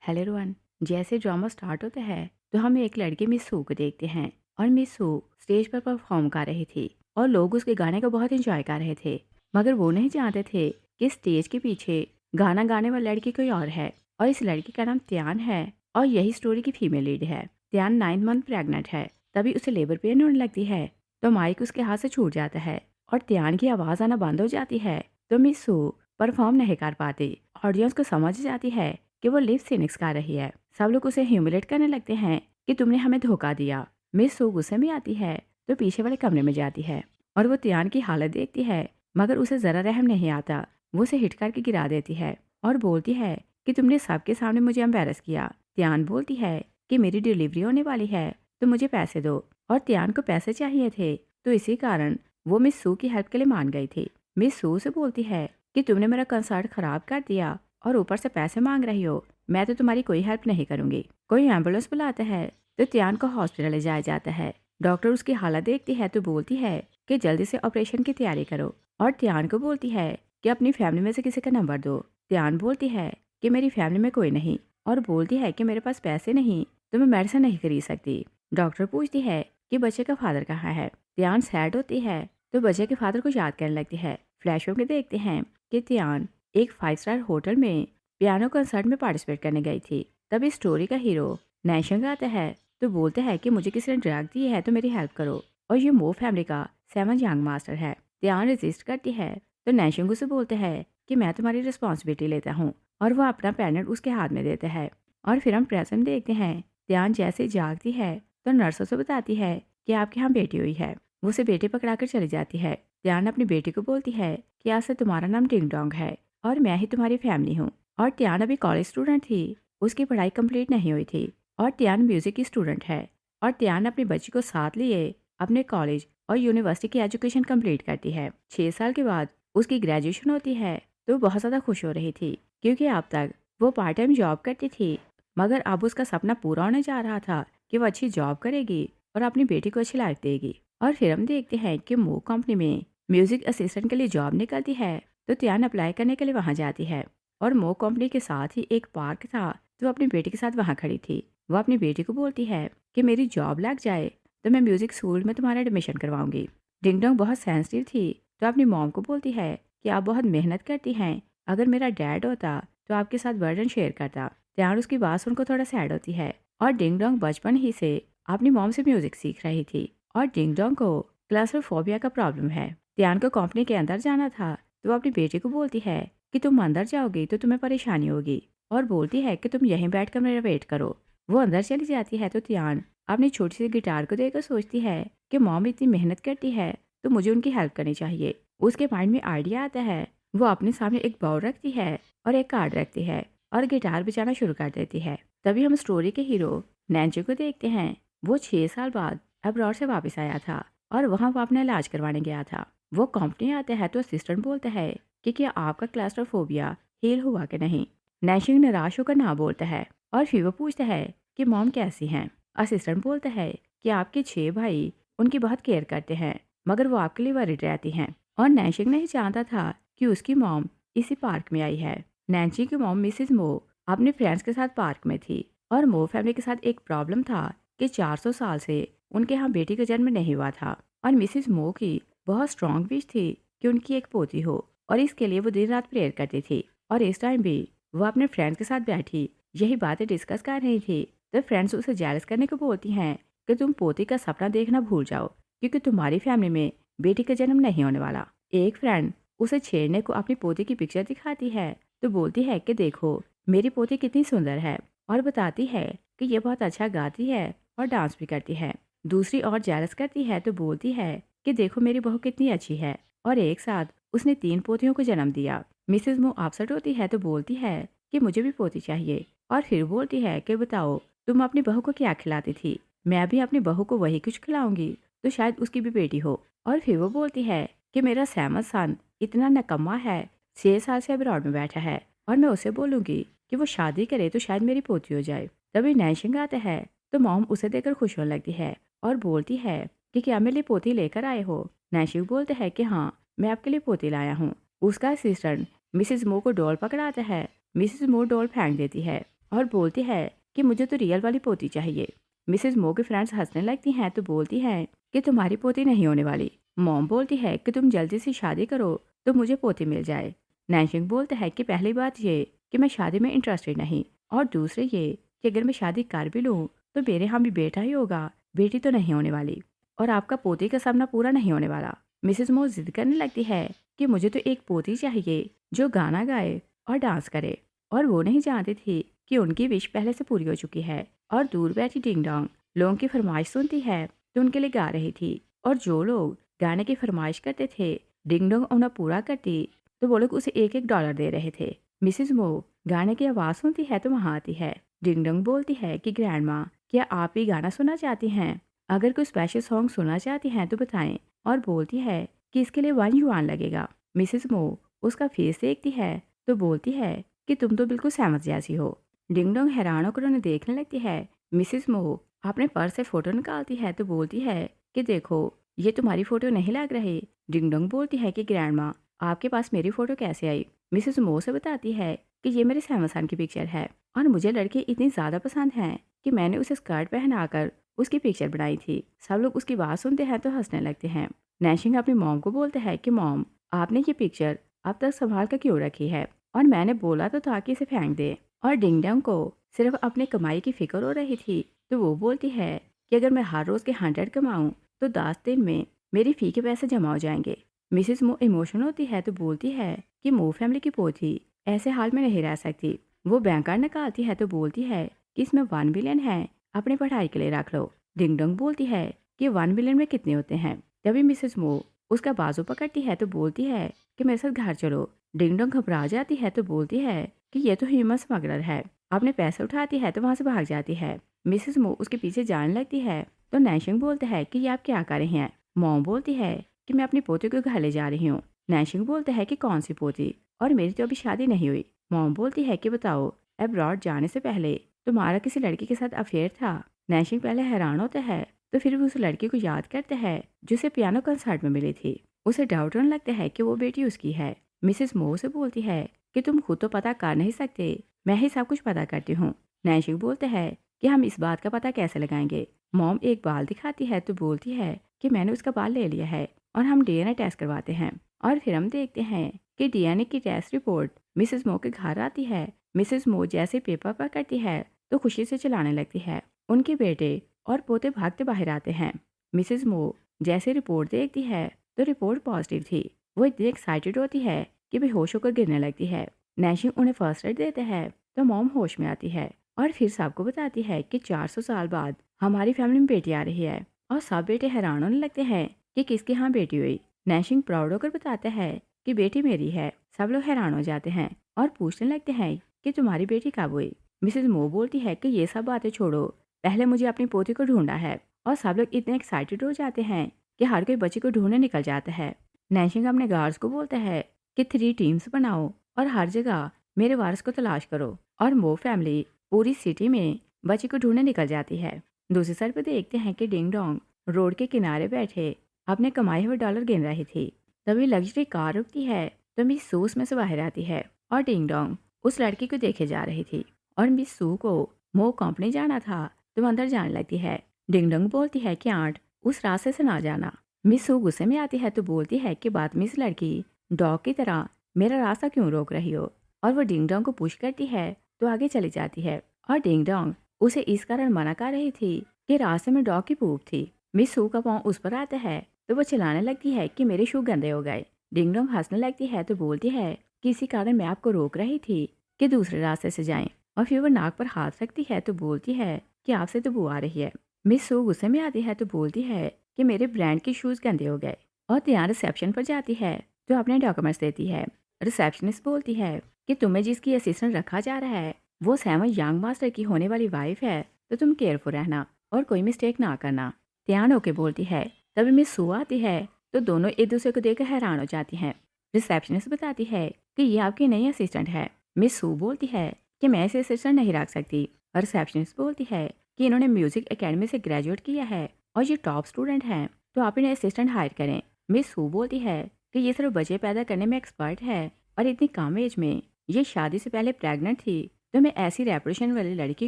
Hello Rohan. जैसे drama start होता है तो हम एक लड़की मिस सू को देखते हैं और मिस सू स्टेज पर परफॉर्म कर रही थी और लोग उसके गाने को बहुत एंजॉय कर रहे थे। मगर वो नहीं जानते थे कि स्टेज के पीछे गाना गाने वाली लड़की कोई और है और इस लड़की का नाम त्यान है और यही स्टोरी की फीमेल लीड है। त्यान 9 मंथ प्रेग्नेंट है। तभी उसे लेबर पेन होने लगती है तो माइक उसके हाथ से छूट जाता है और त्यान की आवाज़ आना बंद हो जाती है तो मिस सू परफॉर्म नहीं कर पाती। ऑडियंस को समझ जाती है कि वो लिप सिंक्स गा रही है। सब लोग उसे ह्यूमिलेट करने लगते हैं कि तुमने हमें धोखा दिया। मिस सू गुस्से में आती है तो पीछे वाले कमरे में जाती है और वो त्यान की हालत देखती है मगर उसे जरा रहम नहीं आता। वो उसे हिट करके गिरा देती है और बोलती है कि तुमने सबके सामने मुझे एम्बेरस किया। त्यान बोलती है कि मेरी डिलीवरी होने वाली है तो मुझे पैसे दो और त्यान को पैसे चाहिए थे तो इसी कारण वो मिस सू की हेल्प के लिए मान गई थी। मिस सू से बोलती है कि तुमने मेरा कंसर्ट खराब कर दिया और ऊपर से पैसे मांग रही हो। मैं तो तुम्हारी कोई हेल्प नहीं करूंगी। कोई एम्बुलेंस बुलाता है तो त्यान को हॉस्पिटल ले जाया जाता है। डॉक्टर उसकी हालत देखती है तो बोलती है कि जल्दी से ऑपरेशन की तैयारी करो और त्यान को बोलती है कि अपनी फैमिली में से किसी का नंबर दो। त्यान बोलती है कि मेरी फैमिली में कोई नहीं और बोलती है कि मेरे पास पैसे नहीं तो मैं मेडिसिन नहीं खरीद सकती। डॉक्टर पूछती है कि बच्चे का फादर कहाँ है। त्यान सैड होती है तो बच्चे के फादर को याद करने लगती है। फ्लैशबैक में देखते हैं कि त्यान एक 5 स्टार होटल में पियानो कंसर्ट में पार्टिसिपेट करने गई थी। तभी स्टोरी का हीरो नैशंग आता है तो बोलता है कि मुझे किसी ने ड्रग दी है तो मेरी हेल्प करो और ये मो फैमिली का 7 यंग मास्टर है। त्यान रेजिस्ट करती है तो नैशंग उसे बोलते हैं कि मैं तुम्हारी रिस्पॉन्सिबिलिटी लेता हूँ और वह अपना पेंडेंट उसके हाथ में देता है। और फिर हम प्रेजेंट देखते हैं। त्यान जैसे जागती है तो नर्सों से बताती है कि आपके यहाँ बेटी हुई है। वो उसे बेटी पकड़ाकर चली जाती है। त्यान अपनी बेटी को बोलती है कि आज से तुम्हारा नाम डिंग डोंग है और मैं ही तुम्हारी फैमिली हूँ। और त्यान अभी कॉलेज स्टूडेंट थी। उसकी पढ़ाई कंप्लीट नहीं हुई थी और त्यान म्यूजिक की स्टूडेंट है और त्यान अपनी बच्ची को साथ लिए अपने कॉलेज और यूनिवर्सिटी की एजुकेशन कंप्लीट करती है। 6 साल के बाद उसकी ग्रेजुएशन होती है तो वो बहुत ज़्यादा खुश हो रही थी क्योंकि अब तक वो पार्ट टाइम जॉब करती थी मगर अब उसका सपना पूरा होने जा रहा था कि वो अच्छी जॉब करेगी और अपनी बेटी को अच्छी लाइफ देगी। और फिर हम देखते हैं कि मो कंपनी में म्यूजिक असिस्टेंट के लिए जॉब निकलती है तो त्यान अप्लाई करने के लिए वहां जाती है और मो कंपनी के साथ ही एक पार्क था तो अपनी बेटी के साथ वहां खड़ी थी। वो अपनी बेटी को बोलती है कि मेरी जॉब लग जाए तो मैं म्यूजिक स्कूल में तुम्हारा एडमिशन करवाऊंगी। डिंगडोंग बहुत सेंसिटिव थी तो अपनी मॉम को बोलती है कि आप बहुत मेहनत करती हैं, अगर मेरा डैड होता तो आपके साथ बर्डन शेयर करता। त्यान उसकी बात सुनकर थोड़ा सैड होती है और डिंगडोंग बचपन ही से अपनी मॉम से म्यूजिक सीख रही थी और डिंगडोंग को क्लास्ट्रोफोबिया का प्रॉब्लम है। त्यान को कंपनी के अंदर जाना था तो वो अपनी बेटी को बोलती है कि तुम अंदर जाओगी तो तुम्हें परेशानी होगी और बोलती है कि तुम यहीं बैठकर मेरा वेट करो। वो अंदर चली जाती है तो त्यान अपनी छोटी सी गिटार को देखकर सोचती है कि मॉम इतनी मेहनत करती है तो मुझे उनकी हेल्प करनी चाहिए। उसके माइंड में आइडिया आता है। वो अपने सामने एक बाउल रखती है और एक कार्ड रखती है और गिटार बजाना शुरू कर देती है। तभी हम स्टोरी के हीरो नैंची को देखते हैं। वो 6 साल बाद अब्रॉड से वापस आया था और वहाँ वो अपना इलाज करवाने गया था। वो कंपनी आता है तो असिस्टेंट बोलता है कि क्या आपका क्लास्ट्रोफोबिया हील हुआ कि नहीं। नैशिंग निराश होकर ना बोलता है और फिर वो पूछता है कि मॉम कैसी हैं। असिस्टेंट बोलता है कि आपके 6 भाई उनकी बहुत केयर करते हैं मगर वो आपके लिए वरिड रहती हैं। और नैशिंग नहीं जानता था कि उसकी मॉम इसी पार्क में आई है। नैन्सी की मॉम मिसिज मो अपने फ्रेंड्स के साथ पार्क में थी और मो फैमिली के साथ एक प्रॉब्लम था कि 400 साल से उनके यहाँ बेटी का जन्म नहीं हुआ था और मिसिज मो की बहुत स्ट्रांग विश थी कि उनकी एक पोती हो और इसके लिए वो दिन रात प्रेयर करती थी। और इस टाइम भी वो अपने फ्रेंड्स के साथ बैठी यही बातें डिस्कस कर रही थी तो फ्रेंड्स उसे जेलस करने को बोलती हैं कि तुम पोती का सपना देखना भूल जाओ क्योंकि तुम्हारी फैमिली में बेटी का जन्म नहीं होने वाला। एक फ्रेंड उसे छेड़ने को अपनी पोती की पिक्चर दिखाती है तो बोलती है कि देखो मेरी पोती कितनी सुंदर है और बताती है कि ये बहुत अच्छा गाती है और डांस भी करती है। दूसरी और जेलस करती है तो बोलती है कि देखो मेरी बहू कितनी अच्छी है और एक साथ उसने 3 पोतियों को जन्म दिया। मिसेज मो अपसेट होती है तो बोलती है कि मुझे भी पोती चाहिए और फिर बोलती है कि बताओ तुम अपनी बहू को क्या खिलाती थी, मैं भी अपनी बहू को वही कुछ खिलाऊंगी तो शायद उसकी भी बेटी हो। और फिर वो बोलती है कि मेरा सहमत सन इतना नकम्मा है, 6 साल से अब्रॉड में बैठा है और मैं उसे बोलूंगी कि वो शादी करे तो शायद मेरी पोती हो जाए। तभी नैशिंग आता है तो मॉम उसे देखकर खुश होने लगती है और बोलती है कि क्या मेरे लिए पोती लेकर आए हो। नैशिंग बोलते हैं कि हाँ मैं आपके लिए पोती लाया हूँ। उसका असिस्टेंट मिसिज मो को डॉल पकड़ाता है। मिसिज मो डॉल फेंक देती है और बोलती है कि मुझे तो रियल वाली पोती चाहिए। मिसेज मो की फ्रेंड्स हंसने लगती हैं तो बोलती है कि तुम्हारी पोती नहीं होने वाली। मॉम बोलती है कि तुम जल्दी से शादी करो तो मुझे पोती मिल जाए। नैनसिंग बोलता है कि पहली बात ये कि मैं शादी में इंटरेस्टेड नहीं, और दूसरे ये कि अगर मैं शादी कर भी लूँ तो मेरे यहाँ भी बेटा ही होगा, बेटी तो नहीं होने वाली, और आपका पोते का सपना पूरा नहीं होने वाला। मिसेस मो जिद करने लगती है कि मुझे तो एक पोती चाहिए जो गाना गाए और डांस करे, और वो नहीं जानती थी कि उनकी विश पहले से पूरी हो चुकी है। और दूर बैठी डिंग डोंग लोगों की फरमाइश सुनती है तो उनके लिए गा रही थी, और जो लोग गाने की फरमाइश करते थे डिंग डोंग उन्हें पूरा करती तो वो लोग उसे $1-1 दे रहे थे। मिसेस मो गाने की आवाज़ सुनती है तो वहाँ आती है। डिंग डोंग बोलती है कि ग्रैंड माँ, क्या आप भी गाना सुनना चाहती हैं? अगर कोई स्पेशल सॉन्ग सुनना चाहती हैं तो बताएं। और बोलती है कि इसके लिए $1 लगेगा। मिसेस मो उसका फेस देखती है तो बोलती है कि तुम तो बिल्कुल सहमत जैसी हो। डिंग डोंग हैरान होकर उन्हें देखने लगती है। मिसेस मो अपने पर्स से फोटो निकालती है तो बोलती है कि देखो, ये तुम्हारी फोटो नहीं लग रही। डिंग डोंग बोलती है कि ग्रैंड माँ, आपके पास मेरी फोटो कैसे आई? मिसेस मो से बताती है कि ये मेरे सहमसान की पिक्चर है, और मुझे लड़की इतनी ज़्यादा पसंद है कि मैंने उसे स्कर्ट पहनाकर उसकी पिक्चर बनाई थी। सब लोग उसकी बात सुनते हैं तो हंसने लगते हैं। नैशिंग अपनी मॉम को बोलते हैं कि मॉम, आपने ये पिक्चर अब तक संभाल कर क्यों रखी है? और मैंने बोला तो था कि इसे फेंक दे। और डिंग डोंग को सिर्फ अपनी कमाई की फिक्र हो रही थी तो वो बोलती है कि अगर मैं हर रोज़ के 100 कमाऊँ तो 10 दिन में मेरी फ़ी के पैसे जमा हो जाएंगे। मिसेस मो इमोशनल होती है तो बोलती है कि मो फैमिली की पोती ऐसे हाल में नहीं रह सकती। वो बैंक कार्ड निकालती है तो बोलती है कि इसमें 1 बिलियन है, अपनी पढ़ाई के लिए रख लो। डिंग डोंग बोलती है कि 1 बिलियन में कितने होते हैं? तभी मिसेस मो उसका बाजू पकड़ती है तो बोलती है कि मेरे साथ घर चलो। डिंग डोंग घबरा जाती है तो बोलती है कि ये तो ह्यूमन स्मगलर है। अपने पैसे उठाती है तो वहाँ से भाग जाती है। मिसेस मो उसके पीछे जाने लगती है तो नैशिंग बोलते हैं कि ये आप क्या कर रहे हैं? मॉम बोलती है कि मैं अपनी पोती को घर ले जा रही हूँ। नैशिंग बोलते हैं कि कौन सी पोती, और मेरी तो अभी शादी नहीं हुई। मॉम बोलती है कि बताओ, अब्रॉड जाने से पहले तुम्हारा किसी लड़की के साथ अफेयर था? नैशिंग पहले हैरान होता है तो फिर भी उस लड़की को याद करते हैं जिसे पियानो कंसर्ट में मिली थी। उसे डाउट होने लगता है कि वो बेटी उसकी है। मिसेस मो से बोलती है कि तुम खुद तो पता कर नहीं सकते, मैं ही सब कुछ पता करती हूँ। नैशिंग बोलते हैं कि हम इस बात का पता कैसे लगाएंगे? मॉम एक बाल दिखाती है तो बोलती है कि मैंने उसका बाल ले लिया है और हम डीएनए टेस्ट करवाते हैं। और फिर हम देखते हैं कि डीएनए की टेस्ट रिपोर्ट मिसेस मो के घर आती है। मिसेस मो जैसे पेपर पकड़ती है तो खुशी से चलाने लगती है। उनके बेटे और पोते भागते बाहर आते हैं। मिसेस मो जैसे रिपोर्ट देखती है तो रिपोर्ट पॉजिटिव थी। वो इतनी एक्साइटेड होती है कि बेहोश होकर गिरने लगती है। नैशिंग उन्हें फर्स्ट एड देते हैं तो मॉम होश में आती है और फिर सबको बताती है कि 400 साल बाद हमारी फैमिली में बेटी आ रही है। और सब बेटे हैरान होने लगते हैं कि किसके यहाँ बेटी हुई। नैशिंग प्राउड होकर बताता है कि बेटी मेरी है। सब लोग हैरान हो जाते हैं और पूछने लगते हैं कि तुम्हारी बेटी कब हुई। मिसेस मो बोलती है कि ये सब बातें छोड़ो, पहले मुझे अपनी पोती को ढूंढना है। और सब लोग इतने एक्साइटेड हो जाते हैं कि हर कोई बच्चे को ढूंढने निकल जाता है। नैशिंग अपने गार्ड्स को बोलता है कि 3 टीम्स बनाओ और हर जगह मेरे वारिस को तलाश करो। और मो फैमिली पूरी सिटी में बच्चे को ढूंढने निकल जाती है। दूसरी साइड पर देखते हैं कि डिंग डोंग रोड के किनारे बैठे अपने कमाए हुए डॉलर गिन रही थी। तभी लग्जरी कार रुकती है तो मिस सू उसमें से बाहर आती है और डिंग डोंग उस लड़की को देखे जा रही थी। और मिस सू को मो कंपनी जाना था तो अंदर जाने लगती है। डिंग डोंग बोलती है कि आंट, उस रास्ते से ना जाना। मिस सू गुस्से में आती है तो बोलती है कि बाद में इस लड़की डॉग की तरह मेरा रास्ता क्यों रोक रही हो। और वो डिंग डोंग को पुश करती है तो आगे चली जाती है। और डिंग डोंग उसे इस कारण मना कर रही थी कि रास्ते में डॉग की पूप थी। मिस सू का पाँव उस पर आता है तो वो चिल्लाने लगती है कि मेरे शू गंदे हो गए। डिंग डोंग हंसने लगती है तो बोलती है कि इसी कारण मैं आपको रोक रही थी कि दूसरे रास्ते से जाएं। और फिर वो नाक पर हाथ रखती है तो बोलती है कि आपसे तो बू आ रही है। मिस सू गुस्से में आती है तो बोलती है कि मेरे ब्रांड के शूज़ गंदे हो गए। और यहाँ रिसेप्शन पर जाती है तो अपने डॉक्यूमेंट्स देती है। रिसेप्शनिस्ट बोलती है कि तुम्हें जिसकी असिस्टेंट रखा जा रहा है वो सैम यंग मास्टर की होने वाली वाइफ है, तो तुम केयरफुल रहना और कोई मिस्टेक ना करना। त्यान होके बोलती है। तभी मिस सू आती है तो दोनों एक दूसरे को देखकर हैरान हो जाती हैं। रिसेप्शनिस्ट बताती है कि ये आपकी नई असिस्टेंट है। मिस सू बोलती है कि मैं इसे असिस्टेंट नहीं रख सकती। और रिसेप्शनिस्ट बोलती है कि इन्होंने म्यूजिक एकेडमी से ग्रेजुएट किया है और ये टॉप स्टूडेंट हैं, तो आप इन्हें असिस्टेंट हायर करें। मिस सू बोलती है कि ये सिर्फ बच्चे पैदा करने में एक्सपर्ट है और इतनी कम एज में ये शादी से पहले प्रेग्नेंट थी तो मैं ऐसी रेपुटेशन वाली लड़की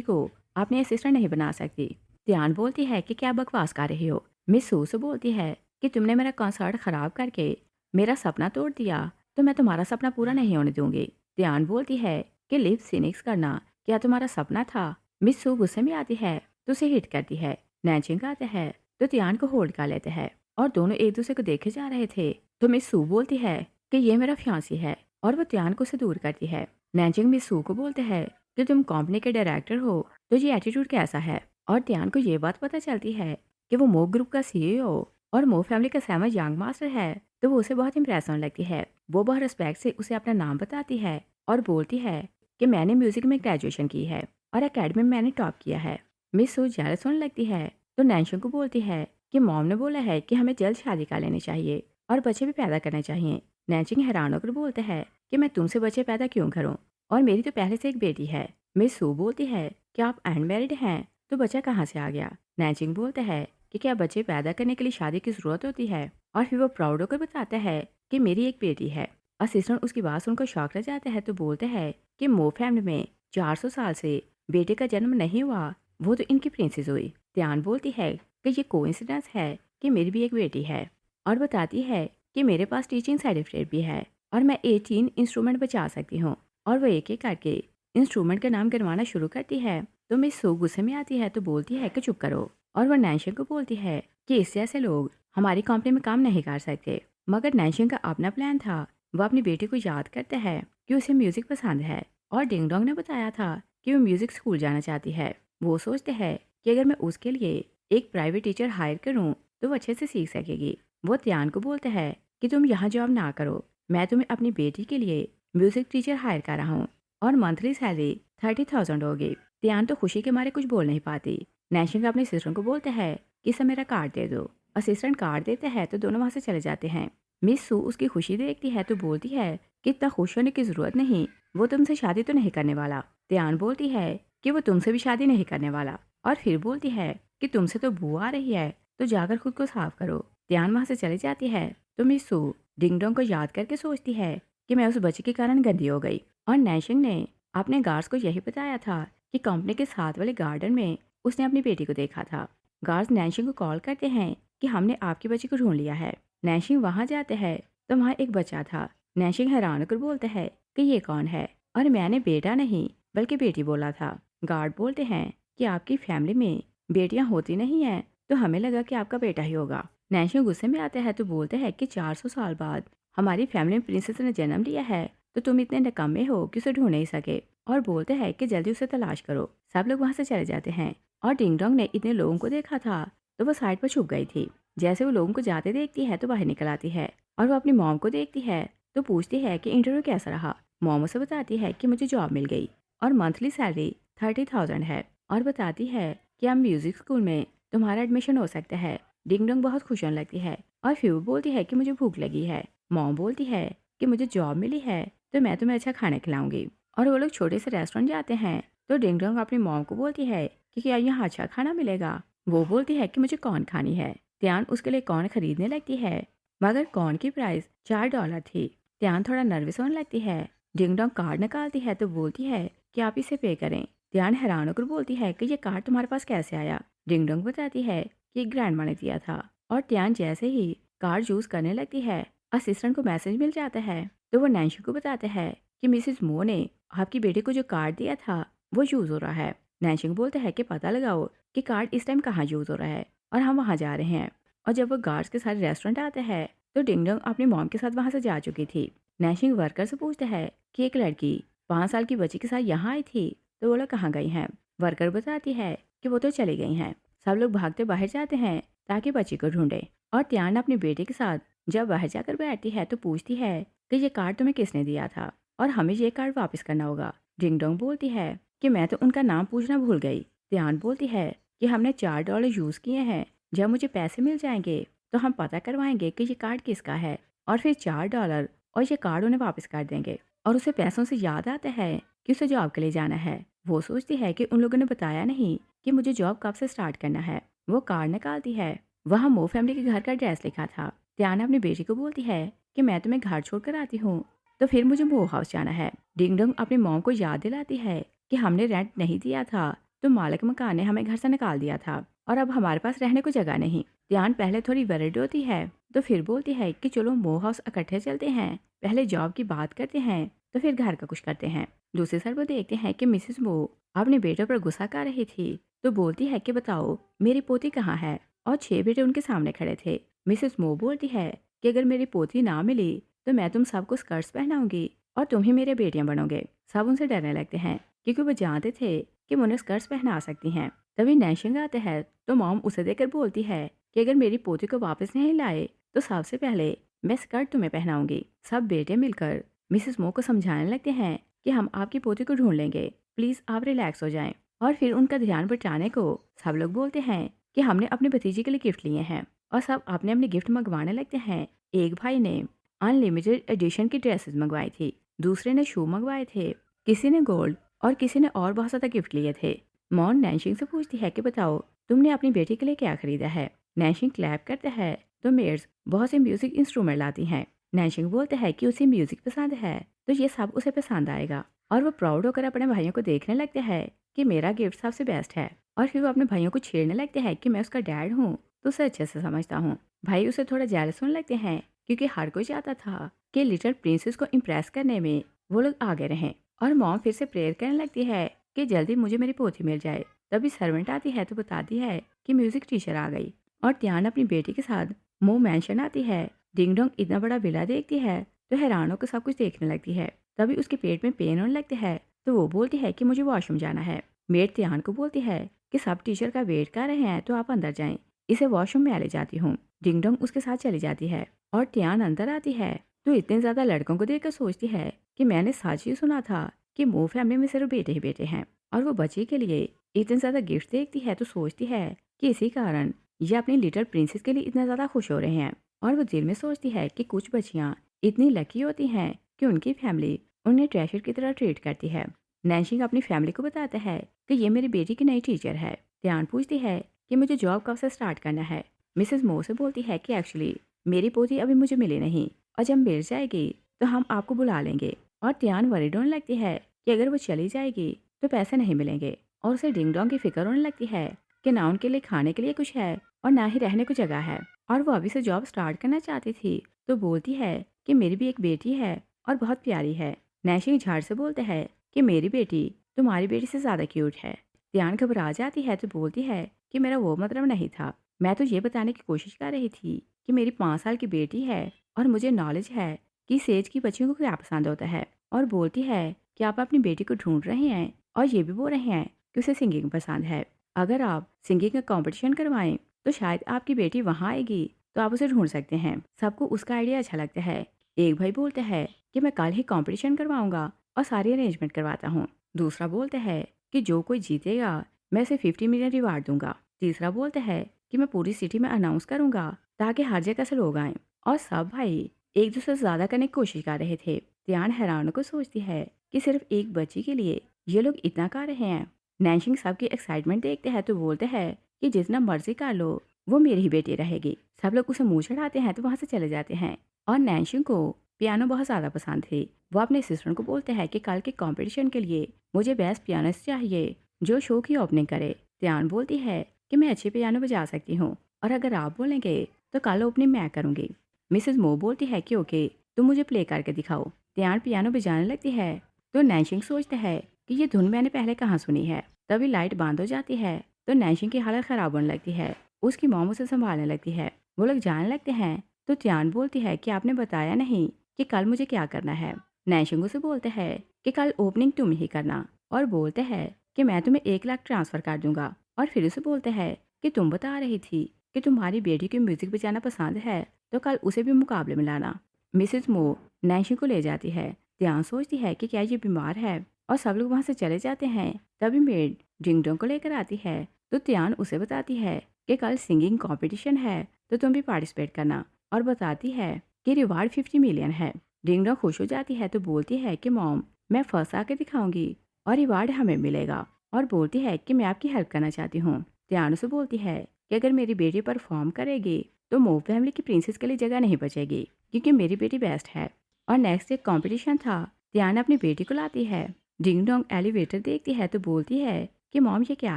को अपनी असिस्टेंट नहीं बना सकती। ध्यान बोलती है कि क्या बकवास कर रही हो। मिस सूसो बोलती है कि तुमने मेरा कॉन्सर्ट खराब करके मेरा सपना तोड़ दिया, तो मैं तुम्हारा सपना पूरा नहीं होने दूंगी। ध्यान बोलती है कि लिप सिनिक्स करना क्या तुम्हारा सपना था। मिस सू गुस्से में आती है तो उसे हिट करती है। नैनचिंग आते हैं तो ध्यान को होल्ड कर लेते हैं और दोनों एक दूसरे को देखे जा रहे थे। तो मिस सू बोलती है कि ये मेरा फियांसी है और वो ध्यान को उसे दूर करती है। नैनचिंग मिस सू को बोलते हैं कि तुम कंपनी के डायरेक्टर हो तो ये एटीट्यूड कैसा है। और ध्यान को ये बात पता चलती है कि वो मो ग्रुप का सीईओ और मो फैमिली का सेवन यंग मास्टर है, तो वो उसे बहुत इंप्रेस होने लगती है। वो बहुत रिस्पेक्ट से उसे अपना नाम बताती है और बोलती है कि मैंने म्यूजिक में ग्रेजुएशन की है और एकेडमी में मैंने टॉप किया है। मिस सू जेलस होने लगती है तो नैन्शो को बोलती है कि मॉम ने बोला है कि हमें जल्द शादी कर लेनी चाहिए और बच्चे भी पैदा करने चाहिए। नैन्शिंग हैरान होकर बोलते हैं कि मैं तुमसे बच्चे पैदा क्यों करूं और मेरी तो पहले से एक बेटी है। मिस सू बोलती है कि आप अनमैरिड हैं तो बच्चा कहाँ से आ गया। नैन्शिंग बोलते हैं कि क्या बच्चे पैदा करने के लिए शादी की जरूरत होती है और फिर वो प्राउड होकर बताता है कि मेरी एक बेटी है। असिस्टेंट उसकी बात सुनकर शौक रह जाता है तो बोलते हैं कि मो फैमिली में 400 साल से बेटे का जन्म नहीं हुआ, वो तो इनकी प्रिंसेस हुई। ध्यान बोलती है कि ये कोइंसिडेंस है कि मेरी भी एक बेटी है और बताती है कि मेरे पास टीचिंग सर्टिफिकेट भी है और मैं 18 इंस्ट्रूमेंट बजा सकती हूँ। और वो एक एक करके इंस्ट्रूमेंट का नाम गिनवाना शुरू करती है तो मिस सो गुस्से में आती है तो बोलती है कि चुप करो। और वो नैन्शिंग को बोलती है कि इस जैसे लोग हमारी कंपनी में काम नहीं कर सकते। मगर नैन्शिंग का अपना प्लान था। वो अपनी बेटी को याद करते हैं कि उसे म्यूजिक पसंद है और डिंग डोंग ने बताया था कि वो म्यूजिक स्कूल जाना चाहती है। वो सोचते हैं कि अगर मैं उसके लिए एक प्राइवेट टीचर हायर करूं तो वो अच्छे से सीख सकेगी। वो त्यान को बोलते हैं कि तुम यहाँ जॉब ना करो, मैं तुम्हें अपनी बेटी के लिए म्यूजिक टीचर हायर कर रहा हूँ और मंथली सैलरी 30,000 होगी। त्यान तो खुशी के मारे कुछ बोल नहीं पाती। नैशिंग अपने असिस्टेंट को बोलते हैं कि सब मेरा कार्ड दे दो। असिस्टेंट कार्ड देते हैं तो दोनों वहां से चले जाते हैं। मिस सू उसकी खुशी देखती है तो बोलती है कि इतना खुश होने की जरूरत नहीं, वो तुमसे शादी तो नहीं करने वाला। त्यान बोलती है कि वो तुमसे भी शादी नहीं करने वाला और फिर बोलती है कि तुमसे तो बू आ रही है तो जाकर खुद को साफ करो। त्यान वहां से चली जाती है तो मिस सू डिंग डोंग को याद करके सोचती है कि मैं उस बच्चे के कारण गंदी हो गई। और नैशिंग ने अपने गार्ड्स को यही बताया था कि कंपनी के साथ वाले गार्डन में उसने अपनी बेटी को देखा था। गार्ड्स नैशिंग को कॉल करते हैं कि हमने आपकी बच्ची को ढूंढ लिया है। नैशिंग वहां जाते हैं तो वहाँ एक बच्चा था। नैशिंग हैरान होकर बोलते हैं कि ये कौन है और मैंने बेटा नहीं बल्कि बेटी बोला था। गार्ड बोलते हैं कि आपकी फैमिली में बेटियां होती नहीं हैं तो हमें लगा कि आपका बेटा ही होगा। नैशिंग गुस्से में आते हैं तो बोलते हैं कि 400 साल बाद हमारी फैमिली में प्रिंसेस ने जन्म लिया है तो तुम इतने निकम्मे हो कि उसे ढूंढ नहीं सके। और बोलते हैं कि जल्दी उसे तलाश करो। सब लोग वहां से चले जाते हैं और डिंग डोंग ने इतने लोगों को देखा था तो वो साइड पर छुप गई थी। जैसे वो लोगों को जाते देखती है तो बाहर निकल आती है और वो अपनी मॉम को देखती है तो पूछती है कि इंटरव्यू कैसा रहा। मॉम उसे बताती है कि मुझे जॉब मिल गई और मंथली सैलरी 30,000 है और बताती है कि अब म्यूजिक स्कूल में तुम्हारा एडमिशन हो सकता है। डिंग डोंग बहुत खुश होने लगती है और फिर वो बोलती है कि मुझे भूख लगी है। मॉम बोलती है कि मुझे जॉब मिली है तो मैं तुम्हें अच्छा खाना खिलाऊंगी। और वो लोग छोटे से रेस्टोरेंट जाते हैं तो डिंग डोंग अपनी मॉम को बोलती है कि क्या यहाँ अच्छा खाना मिलेगा। वो बोलती है कि मुझे कॉर्न खानी है। त्यान उसके लिए कॉर्न खरीदने लगती है मगर कॉर्न की प्राइस $4 थी। त्यान थोड़ा नर्वस होने लगती है। डिंग डोंग कार्ड निकालती है तो बोलती है कि आप इसे पे करें। त्यान हैरान होकर बोलती है कि ये कार्ड तुम्हारे पास कैसे आया। डिंग डोंग बताती है कि ग्रैंड माँ ने दिया था। और त्यान जैसे ही कार्ड यूज करने लगती है असिस्टेंट को मैसेज मिल जाता है तो वो नैन्शी को बताते हैं कि मिसेस मो ने आपकी बेटे को जो कार्ड दिया था वो यूज हो रहा है। नैन्शी को बोलते हैं कि पता लगाओ कि कार्ड इस टाइम कहाँ यूज हो रहा है और हम वहाँ जा रहे हैं। और जब वो गार्ड्स के साथ रेस्टोरेंट आते हैं तो डिंग डोंग अपनी मॉम के साथ वहाँ से जा चुकी थी। नैन्शी वर्कर से पूछते हैं कि एक लड़की 5 साल की बच्ची के साथ यहाँ आई थी तो वो लोग कहाँ गई हैं। वर्कर बताती है कि वो तो चली गई हैं। सब लोग भागते बाहर जाते हैं ताकि बच्ची को ढूंढे। और त्यान अपने बेटे के साथ जब बाहर जाकर बैठती है तो पूछती है कि ये कार्ड तुम्हें किसने दिया था और हमें ये कार्ड वापस करना होगा। डिंग डोंग बोलती है कि मैं तो उनका नाम पूछना भूल गई। त्यान बोलती है कि हमने $4 यूज किए हैं, जब मुझे पैसे मिल जाएंगे तो हम पता करवाएंगे कि ये कार्ड किसका है और फिर $4 और ये कार्ड उन्हें वापस कर देंगे। और उसे पैसों से याद आता है कि उसे जॉब के लिए जाना है। वो सोचती है कि उन लोगों ने बताया नहीं कि मुझे जॉब कब से स्टार्ट करना है। वो कार्ड निकालती है, वहाँ मो फैमिली के घर का एड्रेस लिखा था। त्यान अपनी बेटी को बोलती है कि मैं तुम्हें घर छोड़कर आती हूँ तो फिर मुझे मो हाउस जाना है। डिंग डोंग अपनी मॉम को याद दिलाती है कि हमने रेंट नहीं दिया था तो मालिक मकान ने हमें घर से निकाल दिया था और अब हमारे पास रहने को जगह नहीं। ध्यान पहले थोड़ी वरिड होती है तो फिर बोलती है कि चलो मो हाउस इकट्ठे चलते हैं, पहले जॉब की बात करते हैं तो फिर घर का कुछ करते हैं। दूसरी साइड वो देखते हैं कि मिसेस मो अपने बेटे पर गुस्सा कर रही थी तो बोलती है कि बताओ मेरी पोती कहाँ है, और 6 बेटे उनके सामने खड़े थे। मिसेस मो बोलती है कि अगर मेरी पोती ना मिली तो मैं तुम सबको स्कर्ट्स पहनाऊंगी और तुम ही मेरे बेटियां बनोगे। सब उनसे डरने लगते हैं क्योंकि वो जानते थे कि वो उन्हें स्कर्ट्स पहना सकती हैं। तभी नैशिंग आते हैं तो मॉम उसे देखकर बोलती है कि अगर मेरी पोती को वापस नहीं लाए तो सबसे पहले मैं स्कर्ट तुम्हें पहनाऊंगी। सब बेटे मिलकर मिसेस मो को समझाने लगते हैं कि हम आपकी पोती को ढूंढ लेंगे, प्लीज आप रिलैक्स हो जाएं। और फिर उनका ध्यान बटाने को सब लोग बोलते हैं कि हमने अपने भतीजे के लिए गिफ्ट लिए हैं और सब अपने अपने गिफ्ट मंगवाने लगते हैं। एक भाई ने अनलिमिटेड एडिशन की ड्रेसेस मंगवाई थी, दूसरे ने शू मंगवाए थे, किसी ने गोल्ड और किसी ने और बहुत ज़्यादा गिफ्ट लिए थे। मॉन नैशिंग से पूछती है कि बताओ तुमने अपनी बेटी के लिए क्या खरीदा है। नैशिंग क्लैप करता है तो मेड्स बहुत से म्यूजिक इंस्ट्रूमेंट लाती हैं। नैशिंग बोलता है कि उसे म्यूजिक पसंद है तो ये सब उसे पसंद आएगा और वो प्राउड होकर अपने भाइयों को देखने लगते हैं कि मेरा गिफ्ट सबसे बेस्ट है। और फिर वो अपने भाइयों को छेड़ने लगते हैं कि मैं उसका डैड हूँ तो उसे अच्छे से समझता हूँ। भाई उसे थोड़ा जेलस होने लगते हैं क्योंकि हर कोई चाहता था कि लिटिल प्रिंसेस को इम्प्रेस करने में वो लोग आगे रहें। और मॉम फिर से प्रेयर करने लगती है कि जल्दी मुझे मेरी पोती मिल जाए। तभी सर्वेंट आती है तो बताती है कि म्यूजिक टीचर आ गई और त्यान अपनी बेटी के साथ मो मैंशन आती है। डिंग डोंग इतना बड़ा विला देखती है तो हैरान होकर सब कुछ देखने लगती है। तभी उसके पेट में पेन होने लगते है तो वो बोलती है कि मुझे वॉशरूम जाना है। मेड त्यान को बोलती है कि सब टीचर का वेट कर रहे हैं तो आप अंदर जाएं, इसे वॉशरूम में ले जाती हूँ। डिंग डोंग उसके साथ चली जाती है और त्यान अंदर आती है तो इतने ज्यादा लड़कों को देखकर सोचती है कि मैंने सच ही सुना था कि मो फैमिली में सिर्फ बेटे ही बेटे हैं। और वो बच्ची के लिए इतने ज्यादा गिफ्ट देखती है तो सोचती है कि इसी कारण ये अपनी लिटिल प्रिंसेस के लिए इतना ज्यादा खुश हो रहे हैं। और वो दिल में सोचती है कि कुछ बच्चियां इतनी लकी होती हैं कि उनकी फैमिली उन्हें ट्रेशर की तरह ट्रीट करती है। नैशिंग अपनी फैमिली को बताता है कि ये मेरी बेटी की नई टीचर है। ध्यान पूछती है कि मुझे जॉब कब से स्टार्ट करना है। मिसेस मो से बोलती है कि एक्चुअली मेरी पोती अभी मुझे मिली नहीं और जब मिल जाएगी तो हम आपको बुला लेंगे। और त्यान वरीड होने लगती है कि अगर वो चली जाएगी तो पैसे नहीं मिलेंगे और उसे डिंग डोंग की फिक्र होने लगती है कि ना उनके लिए खाने के लिए कुछ है और ना ही रहने को जगह है। और वो अभी से जॉब स्टार्ट करना चाहती थी तो बोलती है कि मेरी भी एक बेटी है और बहुत प्यारी है। नैशिंग झाड़ से बोलते हैं कि मेरी बेटी तुम्हारी बेटी से ज्यादा क्यूट है। ध्यान घबरा जाती है तो बोलती है कि मेरा वो मतलब नहीं था, मैं तो ये बताने की कोशिश कर रही थी कि मेरी 5 साल की बेटी है और मुझे नॉलेज है कि सेज की बच्चियों को क्या पसंद होता है। और बोलती है कि आप अपनी बेटी को ढूंढ रहे हैं और ये भी बोल रहे हैं कि उसे सिंगिंग पसंद है। अगर आप सिंगिंग का कंपटीशन करवाएं तो शायद आपकी बेटी वहाँ आएगी तो आप उसे ढूंढ सकते हैं। सबको उसका आइडिया अच्छा लगता है। एक भाई बोलता है कि मैं कल ही कंपटीशन करवाऊंगा और सारी अरेंजमेंट करवाता हूँ। दूसरा बोलता है कि जो कोई जीतेगा मैं उसे 50 मिलियन रिवार्ड दूंगा। तीसरा बोलता है कि मैं पूरी सिटी में अनाउंस करूंगा ताकि हर जगह से लोग आएं। और सब भाई एक दूसरे से ज्यादा करने की कोशिश कर रहे थे। ध्यान हैरान को सोचती है कि सिर्फ एक बच्ची के लिए ये लोग इतना कर रहे हैं। नैशिंग सबकी एक्साइटमेंट देखते हैं तो बोलते हैं कि जितना मर्जी कर लो वो मेरी ही बेटी रहेगी। सब लोग उसे मुंह चढ़ाते हैं तो वहां से चले जाते हैं। और नैशिंग को पियानो बहुत ज्यादा पसंद थी। वो अपने असिस्टेंट को बोलते हैं कि कल के कंपटीशन के लिए मुझे बेस्ट पियानिस्ट चाहिए जो शो की ओपनिंग करे। ध्यान बोलती है कि मैं अच्छे पियानो बजा सकती हूँ और अगर आप बोलेंगे तो कल ओपनिंग मैं करूंगी। मिसेस मो बोलती है कि ओके तुम मुझे प्ले करके दिखाओ। ध्यान पियानो बजाने लगती है तो नैशिंग सोचता है कि ये धुन मैंने पहले कहाँ सुनी है। तभी लाइट बंद हो जाती है तो नैशिंग की हालत खराब होने लगती है। उसकी मॉम उसे संभालने लगती है। वो लोग जाने लगते हैं तो त्यान बोलती है कि आपने बताया नहीं कि कल मुझे क्या करना है। नैशिंग उसे बोलते हैं कि कल ओपनिंग तुम ही करना और बोलते हैं कि मैं तुम्हें 1 लाख ट्रांसफर कर दूंगा। और फिर उसे बोलते हैं कि तुम बता रही थी कि तुम्हारी बेटी को म्यूजिक बजाना पसंद है तो कल उसे भी मुकाबले में लाना। मिसेस मो नैशिंग को ले जाती है। ध्यान सोचती है कि क्या ये बीमार है और सब लोग वहां से चले जाते हैं। तभी मेड डिंग डोंग को लेकर आती है तो त्यान उसे बताती है कि कल सिंगिंग कंपटीशन है तो तुम भी पार्टिसिपेट करना और बताती है कि रिवार्ड 50 मिलियन है। डिंग डोंग खुश हो जाती है तो बोलती है कि मॉम मैं फर्स्ट आके दिखाऊंगी और रिवार्ड हमें मिलेगा। और बोलती है कि मैं आपकी हेल्प करना चाहती हूँ। त्यान उसे बोलती है कि अगर मेरी बेटी परफॉर्म करेगी तो मो फैमिली की प्रिंसेस के लिए जगह नहीं बचेगी क्योंकि मेरी बेटी बेस्ट है। और नेक्स्ट एक कंपटीशन था। त्यान अपनी बेटी को लाती है डिंग डोंग एलिवेटर देखती है तो बोलती है कि मॉम ये क्या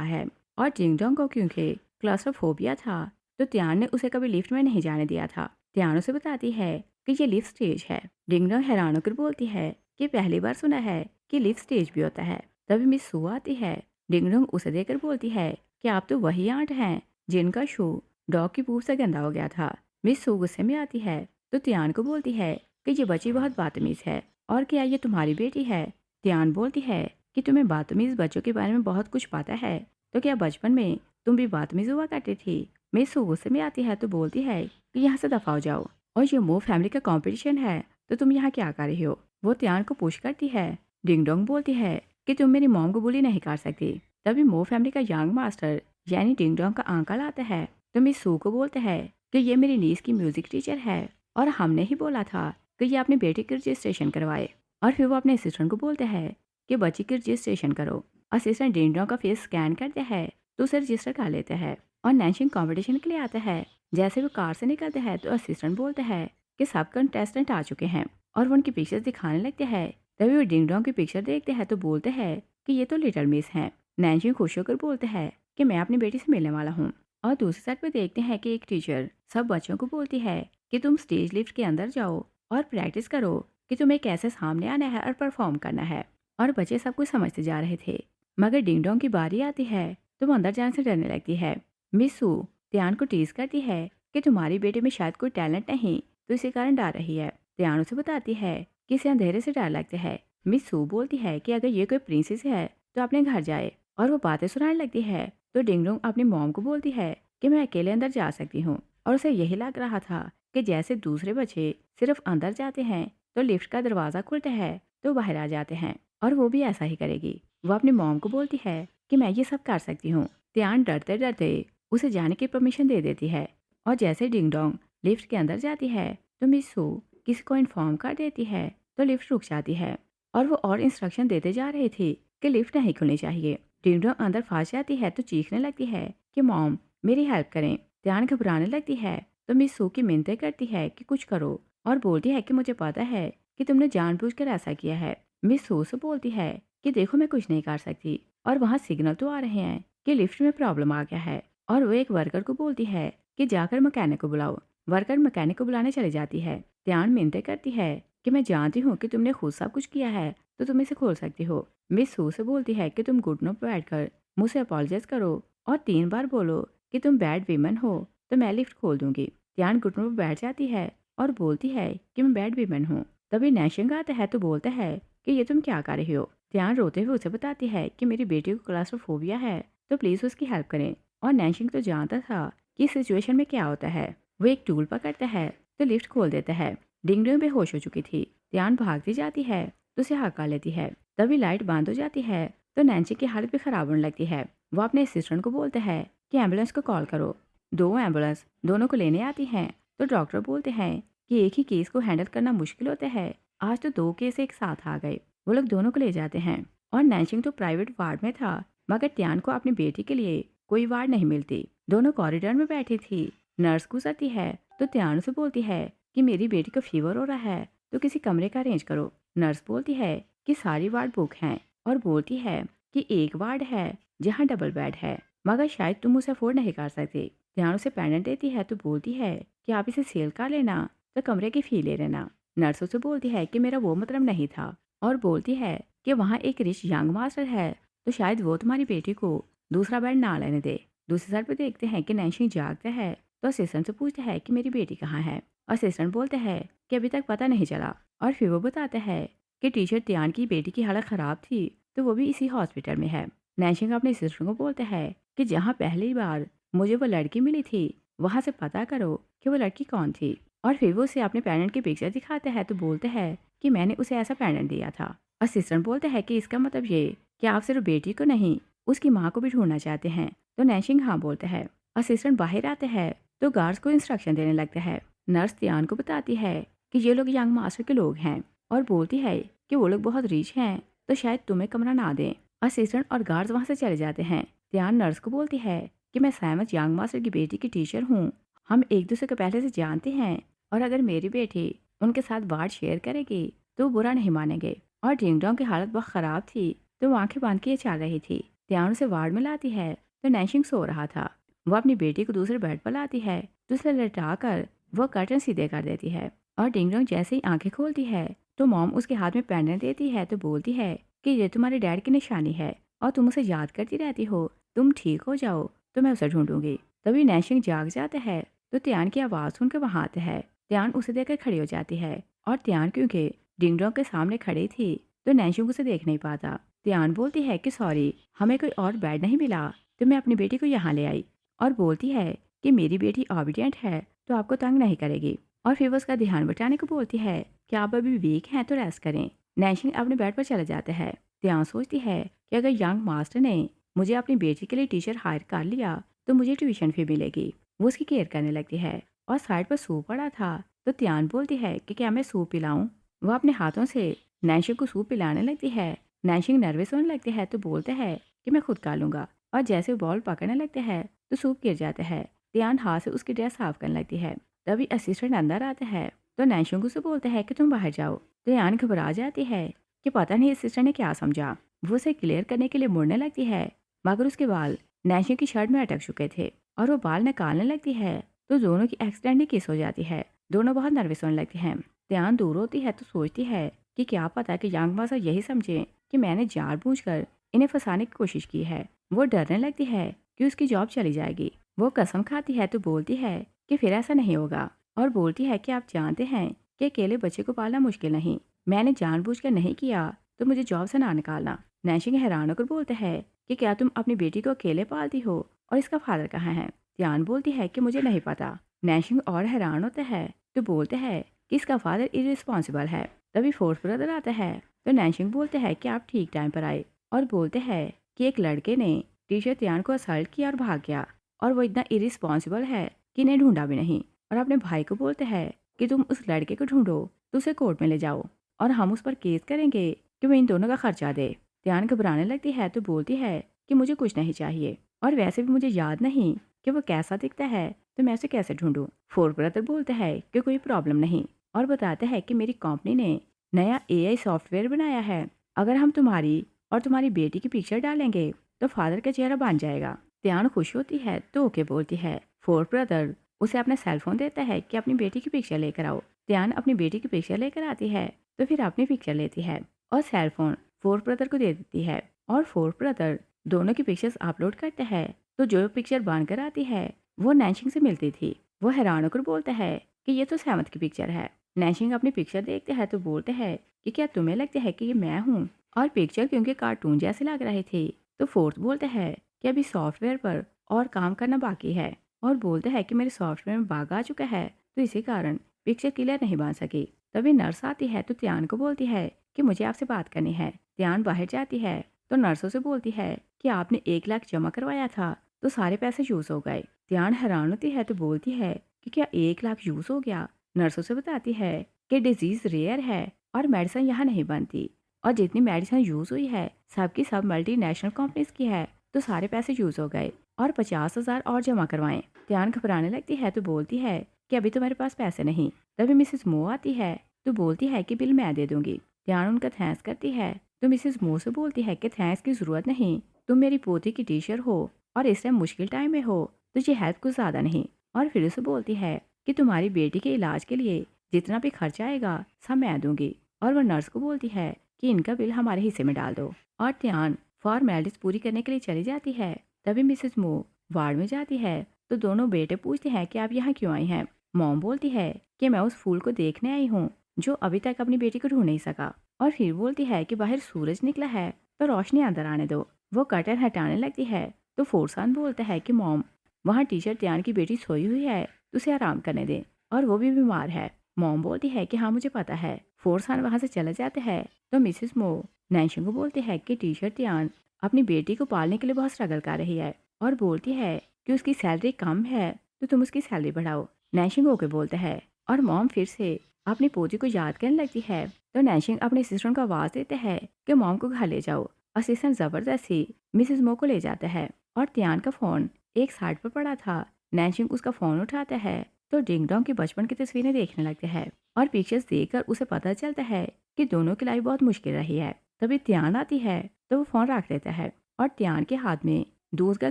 है। और डिंग डोंग को क्योंकि क्लास्ट्रोफोबिया था तो त्यान ने उसे कभी लिफ्ट में नहीं जाने दिया था। त्यान उसे बताती है कि ये लिफ्ट स्टेज है। डिंग डोंग हैरान होकर बोलती है कि पहली बार सुना है कि लिफ्ट स्टेज भी होता है। तभी मिस सू आती है। डिंग डोंग उसे देखकर बोलती है कि आप तो वही आंट हैं जिनका शू डॉग की पूंछ से गंदा हो गया था। मिस सू गुस्से में आती है तो त्यान को बोलती है कि ये बच्ची बहुत बदतमीज है और क्या ये तुम्हारी बेटी है। त्यान बोलती है कि तुम्हें बदतमीज बच्चों के बारे में बहुत कुछ पता है, तो क्या बचपन में तुम भी बदतमीज हुआ करती थी। मिस सू गुस्से में आती है तो बोलती है कि यहाँ से दफा हो जाओ, और ये मो फैमिली का कंपटीशन है तो तुम यहाँ क्या कर रही हो। वो त्यान को पुश करती है। डिंग डोंग बोलती है कि तुम मेरी मॉम को बुली नहीं कर सकती। तभी मो फैमिली का यंग मास्टर यानी डिंग डोंग का अंकल आता है तो मिस सू को बोलते हैं कि ये मेरी नीस की म्यूजिक टीचर है और हमने ही बोला था कि ये अपनी बेटी की रजिस्ट्रेशन करवाए। और फिर वो अपने असिस्टेंट को बोलते हैं कि बच्ची की रजिस्ट्रेशन करो। असिस्टेंट डिंग डोंग का फेस स्कैन करते हैं तो उसे रजिस्टर कर लेते हैं और नैशिंग कंपटीशन के लिए आता है। जैसे वो कार से निकलते हैं तो असिस्टेंट बोलते हैं कि सब कंटेस्टेंट आ चुके हैं और वो उनकी पिक्चर्स दिखाने लगते हैं। तभी वो डिंग डोंग की पिक्चर देखते हैं तो बोलते हैं कि ये तो लिटिल मिस हैं। नैशिंग खुश होकर बोलते हैं कि मैं अपनी बेटी से मिलने वाला हूँ। और दूसरी साइड पे देखते हैं कि एक टीचर सब बच्चों को बोलती है कि तुम स्टेज लिफ्ट के अंदर जाओ और प्रैक्टिस करो कि तुम्हें कैसे सामने आना है और परफॉर्म करना है। और बच्चे सब कुछ समझते जा रहे थे, मगर डिंग डोंग की बारी आती है तो वो अंदर जाने से डरने लगती है। मिस सू त्यान को टीज करती है कि तुम्हारी बेटी में शायद कोई टैलेंट नहीं तो इसी कारण डर रही है। त्यान उसे बताती है कि इसे अंधेरे से डर लगता है। मिस सू बोलती है कि अगर ये कोई प्रिंसेस है तो अपने घर जाए, और वो बातें सुनाने लगती है तो डिंग डोंग अपनी मॉम को बोलती है कि मैं अकेले अंदर जा सकती हूँ। और उसे यही लग रहा था कि जैसे दूसरे बच्चे सिर्फ अंदर जाते हैं तो लिफ्ट का दरवाज़ा खुलता है तो बाहर आ जाते हैं, और वो भी ऐसा ही करेगी। वो अपनी मॉम को बोलती है कि मैं ये सब कर सकती हूँ। त्यान डरते डरते उसे जाने की परमिशन दे देती है। और जैसे डिंग डोंग लिफ्ट के अंदर जाती है तो मिस सू किसी को इन्फॉर्म कर देती है तो लिफ्ट रुक जाती है। और वो और इंस्ट्रक्शन देते जा रही थी कि लिफ्ट नहीं खुलनी चाहिए। डिंग डोंग अंदर फंस जाती है तो चीखने लगती है कि मॉम मेरी हेल्प करें। त्यान घबराने लगती है तो मिस सू की मिन्नतें करती है कि कुछ करो, और बोलती है कि मुझे पता है कि तुमने जानबूझकर ऐसा किया है। मिस सू से बोलती है कि देखो मैं कुछ नहीं कर सकती, और वहाँ सिग्नल तो आ रहे हैं कि लिफ्ट में प्रॉब्लम आ गया है। और वो एक वर्कर को बोलती है कि जाकर मैकेनिक को बुलाओ। वर्कर मैकेनिक को बुलाने चली जाती है। त्यान मिन्नतें करती है कि मैं जानती हूँ कि तुमने खुद सब कुछ किया है तो तुम इसे खोल सकती हो। मिस सू से बोलती है कि तुम घुटनों पर बैठकर मुझसे अपॉलोजाइज करो और 3 बार बोलो कि तुम बैड वीमन हो तो मैं लिफ्ट खोल दूंगी। त्यान घुटनों पर बैठ जाती है और बोलती है कि मैं बैड वीमन हूँ। तभी नैशिंग आता है तो बोलता है कि ये तुम क्या कर रही हो। त्यान रोते हुए उसे बताती है कि मेरी बेटी को क्लास्ट्रोफोबिया है तो प्लीज उसकी हेल्प करें। और नैशिंग तो जानता था कि इस सिचुएशन में क्या होता है। वो एक टूल पकड़ता है तो लिफ्ट खोल देता है। डिंग डोंग बेहोश हो चुकी थी। त्यान भागती जाती है तो उसे हका लेती है। तभी लाइट बंद हो जाती है तो नैन्सी की हालत भी खराब होने लगती है। वो अपने असिस्टेंट को बोलते हैं कि एम्बुलेंस को कॉल करो। 2 एम्बुलेंस दोनों को लेने आती हैं तो डॉक्टर बोलते हैं कि एक ही केस को हैंडल करना मुश्किल होता है, आज तो 2 केस एक साथ आ गए। वो लोग दोनों को ले जाते हैं। और नैशिंग तो प्राइवेट वार्ड में था, मगर त्यान को अपनी बेटी के लिए कोई वार्ड नहीं मिलती। दोनों कॉरिडोर में बैठी थी। नर्स गुजरती है तो त्यान से बोलती है कि मेरी बेटी को फीवर हो रहा है तो किसी कमरे का अरेंज करो। नर्स बोलती है कि सारी वार्ड बुक हैं, और बोलती है कि एक वार्ड है जहाँ डबल बेड है, मगर शायद तुम उसे अफोर्ड नहीं कर सकते। ध्यान उसे पेंडेंट देती है तो बोलती है कि आप इसे सेल कर लेना तो कमरे की फी ले लेना। नर्स उसे बोलती है कि मेरा वो मतलब नहीं था, और बोलती है कि वहाँ एक रिच यंग मास्टर है तो शायद वो तुम्हारी बेटी को दूसरा बेड ना लेने दे। दूसरी साइड पे देखते हैं कि नैशिंग जागता है तो असिस्टेंट से पूछता है कि मेरी बेटी कहाँ है। असिस्टेंट बोलते हैं कि अभी तक पता नहीं चला। और फिर वो बताता है कि टीचर त्यान की बेटी की हालत खराब थी तो वो भी इसी हॉस्पिटल में है। नैशिंग अपने सिस्टर को बोलते हैं कि जहाँ पहली बार मुझे वो लड़की मिली थी वहां से पता करो कि वो लड़की कौन थी। और फिर वो उसे अपने पेरेंट की पिक्चर दिखाते हैं तो बोलते हैं कि मैंने उसे ऐसा पेरेंट दिया था। असिस्टेंट बोलते हैं कि इसका मतलब ये कि आप सिर्फ बेटी को नहीं उसकी माँ को भी ढूंढना चाहते हैं। तो नैशिंग हाँ बोलते हैं। असिस्टेंट बाहर आते हैं तो गार्ड्स को इंस्ट्रक्शन देने लगता है। नर्स त्यान को बताती है कि ये लोग यंग मास्टर के लोग हैं, और बोलती है कि वो लोग बहुत रिच हैं तो शायद तुम्हें कमरा ना दें। असिस्टेंट और गार्ड्स वहां से चले जाते हैं। त्यान नर्स को बोलती है कि मैं सैमस यंग मास्टर की बेटी की टीचर हूँ, हम एक दूसरे को पहले से जानते हैं, और अगर मेरी बेटी उनके साथ वार्ड शेयर करेगी तो वो बुरा नहीं मानेंगे। और डिंग डोंग की हालत बहुत ख़राब थी, तो वो आंखें बांध के चल रही थी। त्यान उसे वार्ड में लाती है, तो नैशिंग सो रहा था। वो अपनी बेटी को दूसरे बेड पर लाती है, तो उसे लटा कर वो कर्टन सीधे कर देती है। और डिंग डोंग जैसे ही आंखें खोलती है, तो मॉम उसके हाथ में पेंडेंट देती है, तो बोलती है कि ये तुम्हारे डैड की निशानी है और तुम उसे याद करती रहती हो। तुम ठीक हो जाओ तो मैं उसे ढूंढूंगी। तभी नैशिंग जाग जाता है, तो त्यान की आवाज़ सुनकर वहाँ आता है। त्यान उसे देखकर खड़ी हो जाती है, और त्यान क्योंकि डिंग डोंग के सामने खड़ी थी, तो नैशिंग उसे देख नहीं पाता। त्यान बोलती है कि सॉरी, हमें कोई और बेड नहीं मिला, तो मैं अपनी बेटी को यहाँ ले आई। और बोलती है कि मेरी बेटी ऑबिडियंट है, तो आपको तंग नहीं करेगी। और फिर वो उसका ध्यान बटाने को बोलती है कि आप अभी वीक हैं तो रेस्ट करें। नैशिंग अपने बेड पर चला जाता है। त्यान सोचती है कि अगर यंग मास्टर ने मुझे अपनी बेटी के लिए टीचर हायर कर लिया, तो मुझे ट्यूशन फी मिलेगी। वो उसकी केयर करने लगती है। और साइड पर सूप पड़ा था, तो त्यान बोलती है कि क्या मैं सूप पिलाऊं। वो अपने हाथों से नैशिंग को सूप पिलाने लगती है। नैशिंग नर्वस होने लगती है, तो बोलते हैं कि मैं खुद कर लूंगा। और जैसे वो बॉल पकड़ने लगते हैं, तो सूप गिर जाता है। त्यान हाथ से उसकी ड्रेस साफ करने लगती है। तभी असिस्टेंट अंदर आता है, तो नैशिंग उसे बोलता है कि तुम बाहर जाओ। त्यान घबरा जाती है कि पता नहीं असिस्टेंट ने क्या समझा। वो उसे क्लियर करने के लिए मुड़ने लगती है, मगर उसके बाल नैशिंग की शर्ट में अटक चुके थे और वो बाल निकालने लगती है, तो दोनों की एक्सीडेंटली किस हो जाती है। दोनों बहुत नर्वस होने लगते हैं। ध्यान दूर होती है, तो सोचती है कि क्या पता कि यंग मास्टर यही समझे कि मैंने जानबूझकर इन्हें फंसाने की कोशिश की है। वो डरने लगती है कि उसकी जॉब चली जाएगी। वो कसम खाती है, तो बोलती है कि फिर ऐसा नहीं होगा। और बोलती है कि आप जानते हैं कि अकेले बच्चे को पालना मुश्किल नहीं, मैंने जानबूझकर नहीं किया, तो मुझे जॉब से ना निकालना। नैशिंग हैरान होकर बोलते हैं कि क्या तुम अपनी बेटी को अकेले पालती हो, और इसका फादर कहाँ है। ध्यान बोलती है कि मुझे नहीं पता। नैशिंग और हैरान होता है, तो बोलते हैं कि इसका फादर इररिस्पॉन्सिबल है। तभी फोर्थ ब्रदर आता है, तो नैशिंग बोलते हैं कि आप ठीक टाइम पर आए। और बोलते हैं कि एक लड़के ने टीचर त्यान को असल्ट किया और भाग गया, और वो इतना इरिस्पॉन्सिबल है कि इन्हें ढूंढा भी नहीं। और अपने भाई को बोलते हैं कि तुम उस लड़के को ढूंढो, तो उसे कोर्ट में ले जाओ, और हम उस पर केस करेंगे कि वो इन दोनों का खर्चा दे। त्यान घबराने लगती है, तो बोलती है कि मुझे कुछ नहीं चाहिए, और वैसे भी मुझे याद नहीं कि वो कैसा दिखता है, तो मैं उसे कैसे ढूंढूं। फोर ब्रदर बोलते हैं कि कोई प्रॉब्लम नहीं, और बताते हैं कि मेरी कंपनी ने नया एआई सॉफ्टवेयर बनाया है। अगर हम तुम्हारी और तुम्हारी बेटी की पिक्चर डालेंगे, तो फादर का चेहरा बन जाएगा। त्यान खुश होती है, तो ओके बोलती है। फोर ब्रदर उसे अपना सेलफोन देता है कि अपनी बेटी की पिक्चर लेकर आओ। त्यान अपनी बेटी की पिक्चर लेकर आती है, तो फिर अपनी पिक्चर लेती है और सेलफोन फोर ब्रदर को दे देती है। और फोर ब्रदर दोनों की पिक्चर्स अपलोड करते हैं, तो जो पिक्चर बनकर आती है वो नैशिंग से मिलती थी। वो हैरान होकर बोलता है कि ये तो सहमत की पिक्चर है। नैशिंग अपनी पिक्चर देखते हैं, तो बोलते हैं कि क्या तुम्हें लगता है कि ये मैं हूँ। और पिक्चर क्योंकि कार्टून जैसे लग रहे थे, तो फोर्थ बोलते हैं कि अभी सॉफ्टवेयर पर और काम करना बाकी है, और बोलते हैं कि मेरे सॉफ्टवेयर में बाग आ चुका है, तो इसी कारण पिक्चर क्लियर नहीं बन सकी। तभी नर्स आती है, तो त्यान को बोलती है कि मुझे आपसे बात करनी है। त्यान बाहर जाती है, तो नर्सों से बोलती है कि आपने 1 लाख जमा करवाया था, तो सारे पैसे यूज हो गए। त्यान हैरान होती है, तो बोलती है कि क्या 1 लाख यूज हो गया। नर्सों से बताती है कि डिजीज रेयर है और मेडिसिन यहाँ नहीं बनती, और जितनी मेडिसिन यूज हुई है सबकी सब मल्टीनेशनल कंपनीज की है, तो सारे पैसे यूज हो गए, और 50,000 और जमा करवाएं। त्यान घबराने लगती है, तो बोलती है कि अभी तो मेरे पास पैसे नहीं। तभी मिसेस मो आती है, तो बोलती है कि बिल मैं दे दूंगी। त्यान उनका थैंक्स करती है, तो मिसेस मो से बोलती है कि थैंक्स की जरूरत नहीं, तुम मेरी पोती की टीचर हो और इस टाइम मुश्किल टाइम में हो, तो ये हेल्प कुछ ज्यादा नहीं। और फिर उसे बोलती है कि तुम्हारी बेटी के इलाज के लिए जितना भी खर्चा आएगा सब मैं दूंगी। और वह नर्स को बोलती है कि इनका बिल हमारे हिस्से में डाल दो। और त्यान फॉर्मेलिटीज पूरी करने के लिए चली जाती है। तभी मिसेस मो वार्ड में जाती है, तो दोनों बेटे पूछते हैं कि आप यहाँ क्यों आई हैं। मॉम बोलती है कि मैं उस फूल को देखने आई हूँ जो अभी तक अपनी बेटी को ढूंढ नहीं सका। और फिर बोलती है कि बाहर सूरज निकला है, तो रोशनी अंदर आने दो। वो कर्टन हटाने लगती है, तो फोरसान बोलता है कि मॉम, वहाँ टीचर त्यान की बेटी सोई हुई है, तो उसे आराम करने दे, और वो भी बीमार है। मॉम बोलती है कि हाँ मुझे पता है। फोरसान वहाँ से चले जाते हैं, तो मिसेस मो नैशिंग को बोलती है कि टीचर त्यान अपनी बेटी को पालने के लिए बहुत स्ट्रगल कर रही है, और बोलती है कि उसकी सैलरी कम है, तो तुम उसकी सैलरी बढ़ाओ। नैशिंग ओके बोलता है, और मॉम फिर से अपनी पोती को याद करने लगती है। तो नैशिंग अपने असिस्टेंट को आवाज देते हैं कि मॉम को घर ले जाओ। असिस्टेंट जबरदस्ती मिसेस मो को ले जाता है, और त्यान का फोन एक साइड पर पड़ा था। नैशिंग उसका फोन उठाता है, तो डिंग डोंग की बचपन की तस्वीरें देखने लगते हैं और पिक्चर्स देखकर उसे पता चलता है कि दोनों की लाइफ बहुत मुश्किल रही है। तभी त्यान आती है तो वो फोन रख देता है और त्यान के हाथ में दूध का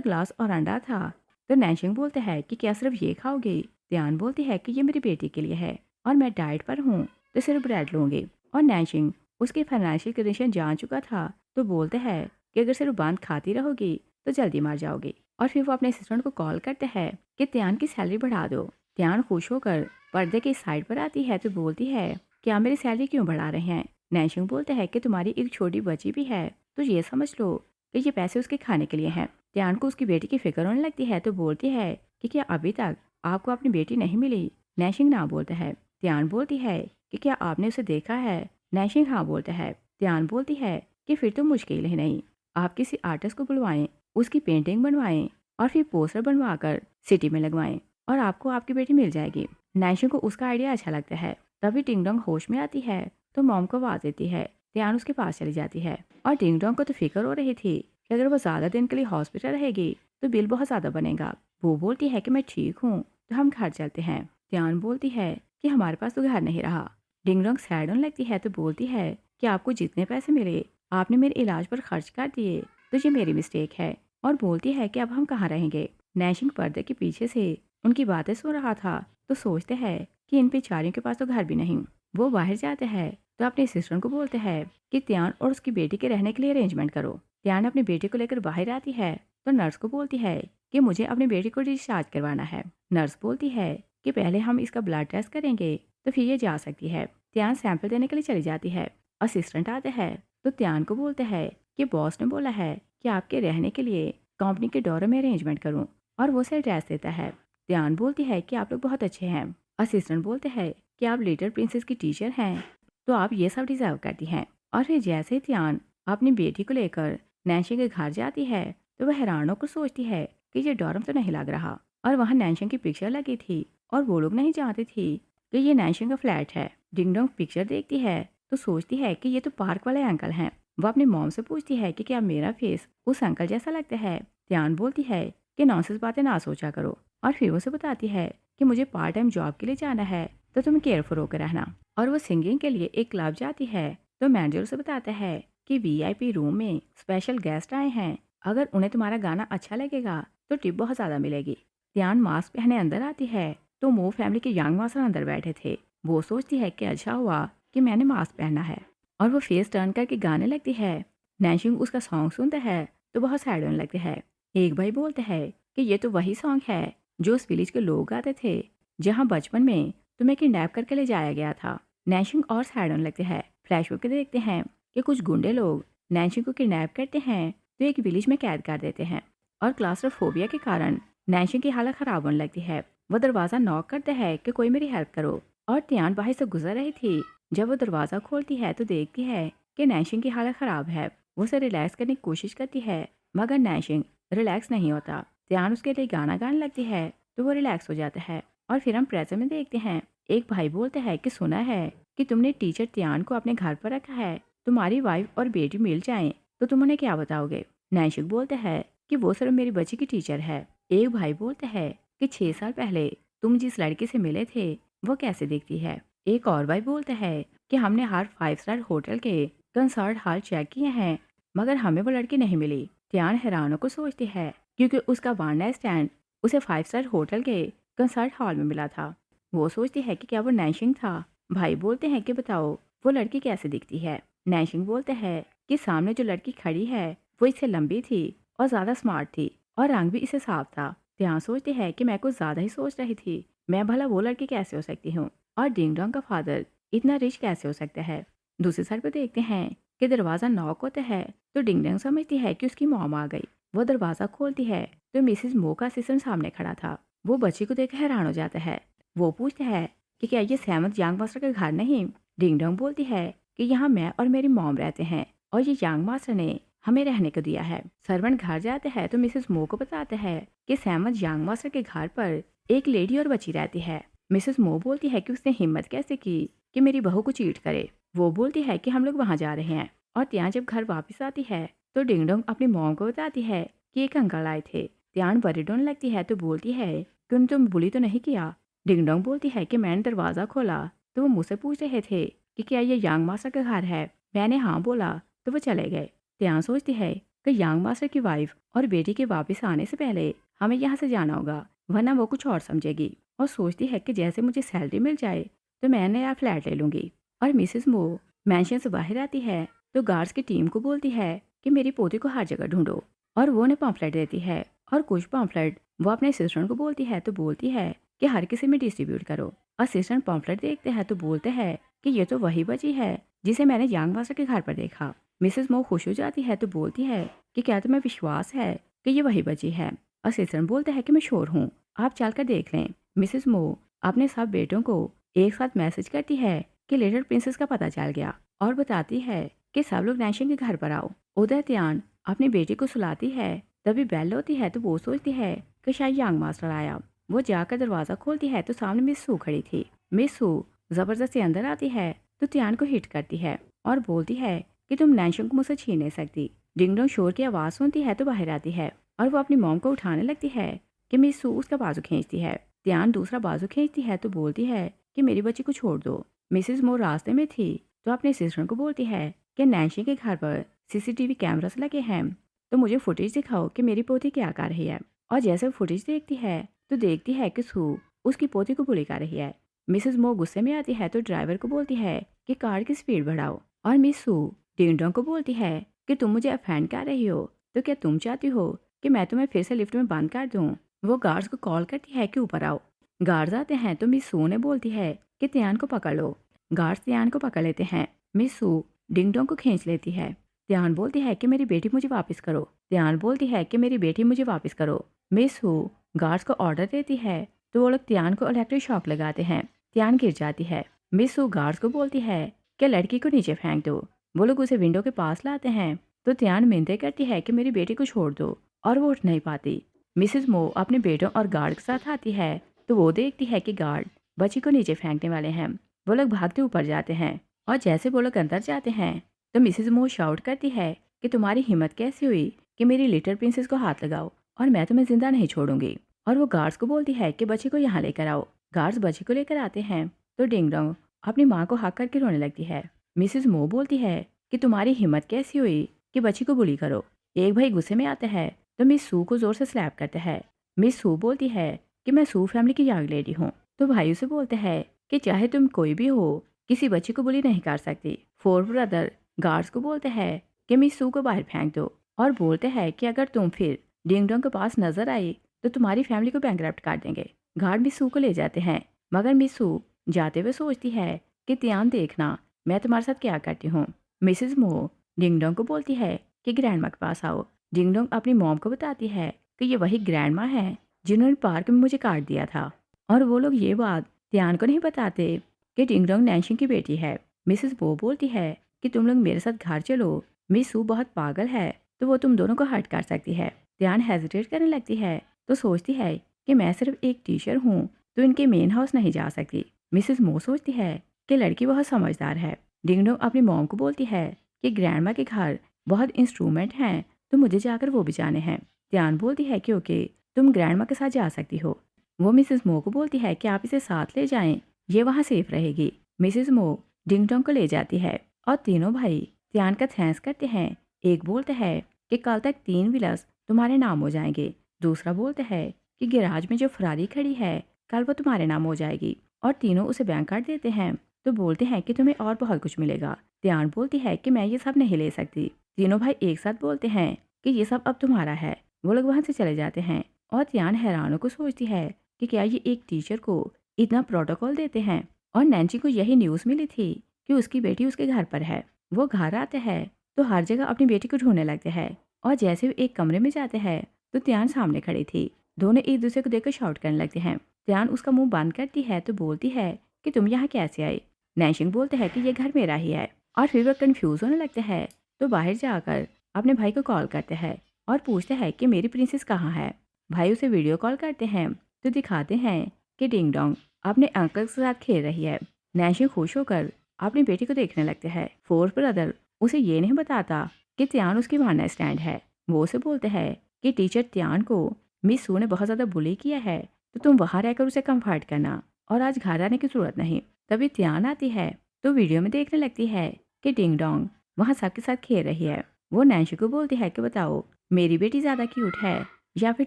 ग्लास और अंडा था। तो नैशिंग बोलते हैं कि क्या सिर्फ ये खाओगी? त्यान बोलती है कि ये मेरी बेटी के लिए है और मैं डाइट पर हूँ तो सिर्फ ब्रेड लूंगी। और नैशिंग उसकी फाइनेंशियल कंडीशन जान चुका था तो बोलते हैं कि अगर सिर्फ बंद खाती रहोगी तो जल्दी मर जाओगी। और फिर वो अपने असिस्टेंट को कॉल करते हैं कि त्यान की सैलरी बढ़ा दो। त्यान खुश होकर पर्दे की साइड पर आती है तो बोलती है कि आप मेरी सैलरी क्यों बढ़ा रहे हैं? नैशिंग बोलते हैं कि तुम्हारी एक छोटी बच्ची भी है तो ये समझ लो कि ये पैसे उसके खाने के लिए हैं। त्यान को उसकी बेटी की फिक्र होने लगती है तो बोलती है कि क्या अभी तक आपको अपनी बेटी नहीं मिली? नैशिंग ना बोलता है। त्यान बोलती है कि क्या आपने उसे देखा है? नैशिंग हाँ बोलता है। त्यान बोलती है कि फिर तो मुश्किल ही नहीं, आप किसी आर्टिस्ट को बुलवाएं, उसकी पेंटिंग बनवाएं और फिर पोस्टर बनवाकर सिटी में लगवाएं और आपको आपकी बेटी मिल जाएगी। नैशिंग को उसका आइडिया अच्छा लगता है। तभी टिंग डोंग होश में आती है तो मॉम को आवाज देती है। त्यान उसके पास चली जाती है और टिंग डोंग को तो फिक्र हो रही थी कि अगर वो ज्यादा दिन के लिए हॉस्पिटल रहेगी तो बिल बहुत ज्यादा बनेगा। वो बोलती है कि मैं ठीक हूँ तो हम घर चलते हैं। त्यान बोलती है कि हमारे पास तो घर नहीं रहा। डिंग डोंग सैड होने लगती है तो बोलती है कि आपको जितने पैसे मिले आपने मेरे इलाज पर खर्च कर दिए तो ये मेरी मिस्टेक है। और बोलती है कि अब हम कहाँ रहेंगे। नैशिंग पर्दे के पीछे से उनकी बातें सुन रहा था तो सोचते हैं कि इन बेचारियों के पास तो घर भी नहीं। वो बाहर जाते हैं तो अपने असिस्टेंट को बोलते हैं कि त्यान और उसकी बेटी के रहने के लिए अरेंजमेंट करो। त्यान अपनी बेटी को लेकर बाहर आती है तो नर्स को बोलती है कि मुझे अपनी बेटी को डिस्चार्ज करवाना है। नर्स बोलती है कि पहले हम इसका ब्लड टेस्ट करेंगे तो फिर ये जा सकती है। त्यान सैंपल देने के लिए चली जाती है। असिस्टेंट आते हैं तो त्यान को बोलते हैं कि बॉस ने बोला है कि आपके रहने के लिए कंपनी के डोर में अरेंजमेंट करूं और वो उसे एड्रेस देता है। त्यान बोलती है कि आप लोग बहुत अच्छे हैं। असिस्टेंट बोलते हैं कि आप लिटिल प्रिंसेस की टीचर हैं तो आप ये सब डिजर्व करती हैं। और फिर जैसे ही त्यान अपनी बेटी को लेकर नैशिंग के घर जाती है तो वह हैरान होकर सोचती है कि ये डॉर्म तो नहीं लग रहा और वहाँ नैशिंग की पिक्चर लगी थी और वो लोग नहीं जानते थी कि ये नैशिंग का फ्लैट है। डिंग डोंग पिक्चर देखती है तो सोचती है कि ये तो पार्क वाले अंकल हैं। वो अपनी मॉम से पूछती है कि क्या मेरा फेस उस अंकल जैसा लगता है। त्यान बोलती है कि नॉनसेंस बातें ना सोचा करो और फिर उसे बताती है कि मुझे पार्ट टाइम जॉब के लिए जाना है तो तुम केयरफुल होकर रहना। और वो सिंगिंग के लिए एक क्लब जाती है तो मैनेजर उसे बताता है कि वीआईपी रूम में स्पेशल गेस्ट आए हैं, अगर उन्हें तुम्हारा गाना अच्छा लगेगा तो टिप बहुत ज्यादा मिलेगी। त्यान मास्क पहने अंदर आती है तो मो फैमिली के यंग मास्टर अंदर बैठे थे। वो सोचती है कि अच्छा हुआ कि मैंने मास्क पहना है और वो फेस टर्न करके गाने लगती है। नैशिंग उसका सॉन्ग सुनता है तो बहुत सैड होने लगते हैं। एक भाई बोलते हैं कि ये तो वही सॉन्ग है जो उस विलेज के लोग गाते थे जहाँ बचपन में तुम्हें किडनैप करके ले जाया गया था। नैशिंग और सैड होने लगते हैं। फ्लैशबैक में देखते हैं कि कुछ गुंडे लोग नैशिंग को किडनैप करते हैं तो एक विलेज में कैद कर देते हैं और क्लास्ट्रोफोबिया के कारण नैशिंग की हालत खराब होने लगती है। वो दरवाजा नॉक करते हैं कि कोई मेरी हेल्प करो और त्यान बाहर से गुजर रही थी। जब वो दरवाजा खोलती है तो देखती है कि नैशिंग की हालत खराब है। वो उसे रिलैक्स करने की कोशिश करती है मगर नैशिंग रिलैक्स नहीं होता। त्यान उसके लिए गाना गाने लगती है तो वो रिलैक्स हो जाता है। और फिर हम प्रेजेंट में देखते हैं एक भाई बोलते हैं कि सुना है कि तुमने टीचर त्यान को अपने घर पर रखा है, तुम्हारी वाइफ और बेटी मिल जाएं तो तुम उन्हें क्या बताओगे? नैशिक बोलते हैं कि वो सिर्फ मेरी बच्ची की टीचर है। एक भाई बोलते हैं कि 6 साल पहले तुम जिस लड़के से मिले थे वो कैसे दिखती है। एक और भाई बोलते हैं कि हमने हर 5 स्टार होटल के कंसर्ट हॉल चेक किए हैं मगर हमें वो लड़की नहीं मिली। त्यान हैरानों को सोचती है क्योंकि उसका वन नाइट स्टैंड उसे 5 स्टार होटल के कंसर्ट हॉल में मिला था। वो सोचती है कि क्या वो नैशिंग था। भाई बोलते हैं कि बताओ वो लड़की कैसे दिखती है। नैशिंग बोलते हैं कि सामने जो लड़की खड़ी है वो इससे लंबी थी और ज्यादा स्मार्ट थी और रंग भी इसे साफ था। त्यान सोचती है कि मैं कुछ ज्यादा ही सोच रही थी, मैं भला वो लड़की कैसे हो सकती हूँ और डिंग डोंग का फादर इतना रिच कैसे हो सकता है। दूसरी साइड पे देखते हैं कि दरवाजा नॉक होता है तो डिंग डोंग समझती है कि उसकी मॉम आ गई। वो दरवाजा खोलती है तो मिसेस मो का असिस्टेंट सामने खड़ा था। वो बच्ची को देख हैरान हो जाता है। वो पूछता है कि क्या ये सेवंथ यंग मास्टर का घर नहीं? डिंग डोंग बोलती है कि यहाँ मैं और मेरी मॉम रहते हैं और ये यंग मास्टर ने हमें रहने को दिया है। सर्वेंट घर जाते हैं तो मिसेस मो को बताते हैं कि सेवंथ यंग मास्टर के घर पर एक लेडी और बच्ची रहती है। मिसेस मो बोलती है कि उसने हिम्मत कैसे की कि मेरी बहू को चीट करे। वो बोलती है कि हम लोग वहाँ जा रहे हैं। और त्यान जब घर वापस आती है तो डिंग डोंग अपनी मॉम को बताती है कि एक अंकल आए थे। त्यान वरीड होने लगती है तो बोलती है कि उन्हें तुम बुली तो नहीं किया। डिंग डोंग बोलती है कि मैंने दरवाज़ा खोला तो वो मुझसे पूछ रहे थे कि क्या ये यांग मास्टर का घर है। मैंने हाँ बोला तो वो चले गए। त्यान सोचती है कि यांग मास्टर की वाइफ और बेटी के वापस आने से पहले हमें यहाँ से जाना होगा, वरना वो कुछ और समझेगी। और सोचती है कि जैसे मुझे सैलरी मिल जाए तो मैं नया फ्लैट ले लूंगी। और मिसेस मो मैंशन से बाहर आती है तो गार्ड्स की टीम को बोलती है कि मेरी पोती को हर जगह ढूंढो। और वो उन्हें पम्फलेट देती है और कुछ पम्फलेट वो अपने असिस्टेंट को बोलती है तो बोलती है कि हर किसी में डिस्ट्रीब्यूट करो। असिस्टेंट पम्फलेट देखते हैं तो बोलते हैं कि ये तो वही बची है जिसे मैंने यांग मास्टर के घर पर देखा। मिसेस मो खुश हो जाती है तो बोलती है कि क्या तुम्हें विश्वास है कि ये वही बची है। असिस्टेंट बोलते हैं कि मैं श्योर हूँ, आप चलकर देख लें। मिसेस मो अपने सब बेटों को एक साथ मैसेज करती है कि लिटिल प्रिंसेस का पता चल गया और बताती है कि सब लोग नैशिंग के घर पर आओ। उधर त्यान अपनी बेटी को सुलाती है, तभी बेल होती है तो वो सोचती है कि शायद यांग मास्टर आया। वो जाकर दरवाजा खोलती है तो सामने मिस सू खड़ी थी। मिस सू जबरदस्ती अंदर आती है तो त्यान को हिट करती है और बोलती है कि तुम नैशिंग को मुझसे छीन नहीं सकती। डिंग डोंग शोर की आवाज़ सुनती है तो बाहर आती है और वो अपनी मॉम को उठाने लगती है कि मिस सू उसका बाजू खींचती है। त्यान दूसरा बाजू खींचती है तो बोलती है कि मेरी बच्ची को छोड़ दो। मिसेस मोर रास्ते में थी तो अपने सिस्टर को बोलती है कि नैन्सी के घर पर सीसीटीवी कैमरास लगे हैं तो मुझे फुटेज दिखाओ कि मेरी पोती क्या कर रही है। और जैसे वो फुटेज देखती है तो देखती है कि सू उसकी पोती को बुली कर रही है। मिसेस मो गुस्से में आती है तो ड्राइवर को बोलती है कि कार की स्पीड बढ़ाओ। और मिस सू डिंग डोंग को बोलती है कि तुम मुझे अफेंड कर रही हो तो क्या तुम चाहती हो कि मैं तुम्हें फिर से लिफ्ट में बंद कर दूं। वो गार्ड्स को कॉल करती है कि ऊपर आओ। गार्ड्स आते हैं तो मिस सू ने बोलती है कि त्यान को पकड़ लो। गार्ड्स त्यान को पकड़ लेते हैं। मिस सू डिंग डोंग को खींच लेती है। त्यान बोलती है कि मेरी बेटी मुझे वापस करो। त्यान बोलती है कि मेरी बेटी मुझे वापस करो। मिस सू गार्ड्स को ऑर्डर देती है तो वो लोग त्यान को इलेक्ट्रिक शॉक लगाते हैं। त्यान गिर जाती है। मिस सू गार्ड्स को बोलती है कि लड़की को नीचे फेंक दो। वो लोग उसे विंडो के पास लाते हैं तो त्यान मिन्नतें करती है कि मेरी बेटी को छोड़ दो और वो उठ नहीं पाती। मिसेस मो अपने बेटों और गार्ड के साथ आती है तो वो देखती है कि गार्ड बच्ची को नीचे फेंकने वाले हैं। वो लोग भागते ऊपर जाते हैं और जैसे वो लोग अंदर जाते हैं तो मिसेस मो शाउट करती है कि तुम्हारी हिम्मत कैसी हुई कि मेरी लिटिल प्रिंसेस को हाथ लगाओ और मैं तुम्हें जिंदा नहीं छोड़ूंगी। और वो गार्ड्स को बोलती है कि बच्ची को यहाँ लेकर आओ। गार्ड्स बच्ची को लेकर आते हैं तो डिंग डोंग अपनी माँ को हक करके रोने लगती है। मिसेस मो बोलती है कि तुम्हारी हिम्मत कैसी हुई कि बच्ची को बुली करो। एक भाई गुस्से में आता है तो मिस सू को जोर से स्लैप करता है। मिस सू बोलती है कि मैं सू फैमिली की यंग लेडी हूँ। तो भाई उसे बोलते हैं कि चाहे तुम कोई भी हो किसी बच्ची को बुली नहीं कर सकती। फोर ब्रदर गार्ड्स को बोलते हैं कि मिस सू को बाहर फेंक दो और बोलते हैं कि अगर तुम फिर डिंग डोंग के पास नजर आई तो तुम्हारी फैमिली को बैंकरप्ट कर देंगे। गार्ड मिस सू को ले जाते हैं मगर मिस सू जाते हुए सोचती है कि ध्यान देखना मैं तुम्हारे साथ क्या करती हूँ। मिसेस मो डिंग डोंग को बोलती है कि ग्रैंड माँ के पास आओ। डिंग डोंग अपनी मॉम को बताती है कि ये वही ग्रैंड माँ है जिन्होंने पार्क में मुझे काट दिया था। और वो लोग ये बात ध्यान को नहीं बताते कि डिंग डोंग नैन्सी की बेटी है। मिसेस बो बोलती है कि तुम लोग मेरे साथ घर चलो, मिस सू बहुत पागल है तो वो तुम दोनों को हर्ट कर सकती है। ध्यान हेजिटेट करने लगती है तो सोचती है कि मैं सिर्फ एक टीचर हूँ तो इनके मेन हाउस नहीं जा सकती। मिसेस मो सोचती है कि लड़की बहुत समझदार है। डिंग डोंग अपनी मॉम को बोलती है कि ग्रैंडमा के घर बहुत इंस्ट्रूमेंट हैं तो मुझे जाकर वो भी जाने हैं। ध्यान बोलती है कि ओके तुम ग्रैंडमा के साथ जा सकती हो। वो मिसेस मो को बोलती है कि आप इसे साथ ले जाएं, ये वहाँ सेफ रहेगी। मिसेस मो डिंग डोंग को ले जाती है और तीनों भाई ध्यान का थैंक्स करते हैं। एक बोलते हैं कि कल तक 3 व्हीलर्स तुम्हारे नाम हो जाएंगे। दूसरा बोलते हैं कि गैराज में जो फरारी खड़ी है कल वो तुम्हारे नाम हो जाएगी। और तीनों उसे बैंक कार्ड देते हैं तो बोलते हैं कि तुम्हें और बहुत कुछ मिलेगा। ध्यान बोलती है कि मैं ये सब नहीं ले सकती। तीनों भाई एक साथ बोलते हैं कि ये सब अब तुम्हारा है। वो लोग वहाँ से चले जाते हैं और ध्यान हैरान को सोचती है कि क्या ये एक टीचर को इतना प्रोटोकॉल देते हैं। और नैन्सी को यही न्यूज़ मिली थी कि उसकी बेटी उसके घर पर है। वो घर आते हैं तो हर जगह अपनी बेटी को ढूंढने लगते हैं और जैसे वो एक कमरे में जाते हैं तो ध्यान सामने खड़ी थी। दोनों एक दूसरे को देखकर शाउट करने लगते हैं। ध्यान उसका मुंह बंद करती है तो बोलती है कि तुम यहाँ कैसे आई। नैशिंग बोलते हैं कि ये घर मेरा ही है और फिर वह कंफ्यूज होने लगते हैं तो बाहर जाकर अपने भाई को कॉल करते हैं और पूछते हैं कि मेरी प्रिंसेस कहाँ है। भाई उसे वीडियो कॉल करते हैं तो दिखाते हैं कि डिंग डोंग अपने अंकल के साथ खेल रही है। नैशिंग खुश होकर अपनी बेटी को देखने लगते हैं। फोर्थ ब्रदर उसे ये नहीं बताता कि त्यान उसकी वन नाइट स्टैंड है। वो उसे बोलते हैं कि टीचर त्यान को मिस सू ने बहुत ज़्यादा बुली किया है तो तुम वहाँ रहकर उसे कंफर्ट करना। और आज घर आने की जरूरत नहीं। तभी त्यान आती है तो वीडियो में देखने लगती है कि डिंग डोंग वहाँ सबके साथ खेल रही है। वो नैन्सी को बोलती है कि बताओ मेरी बेटी ज्यादा क्यूट है या फिर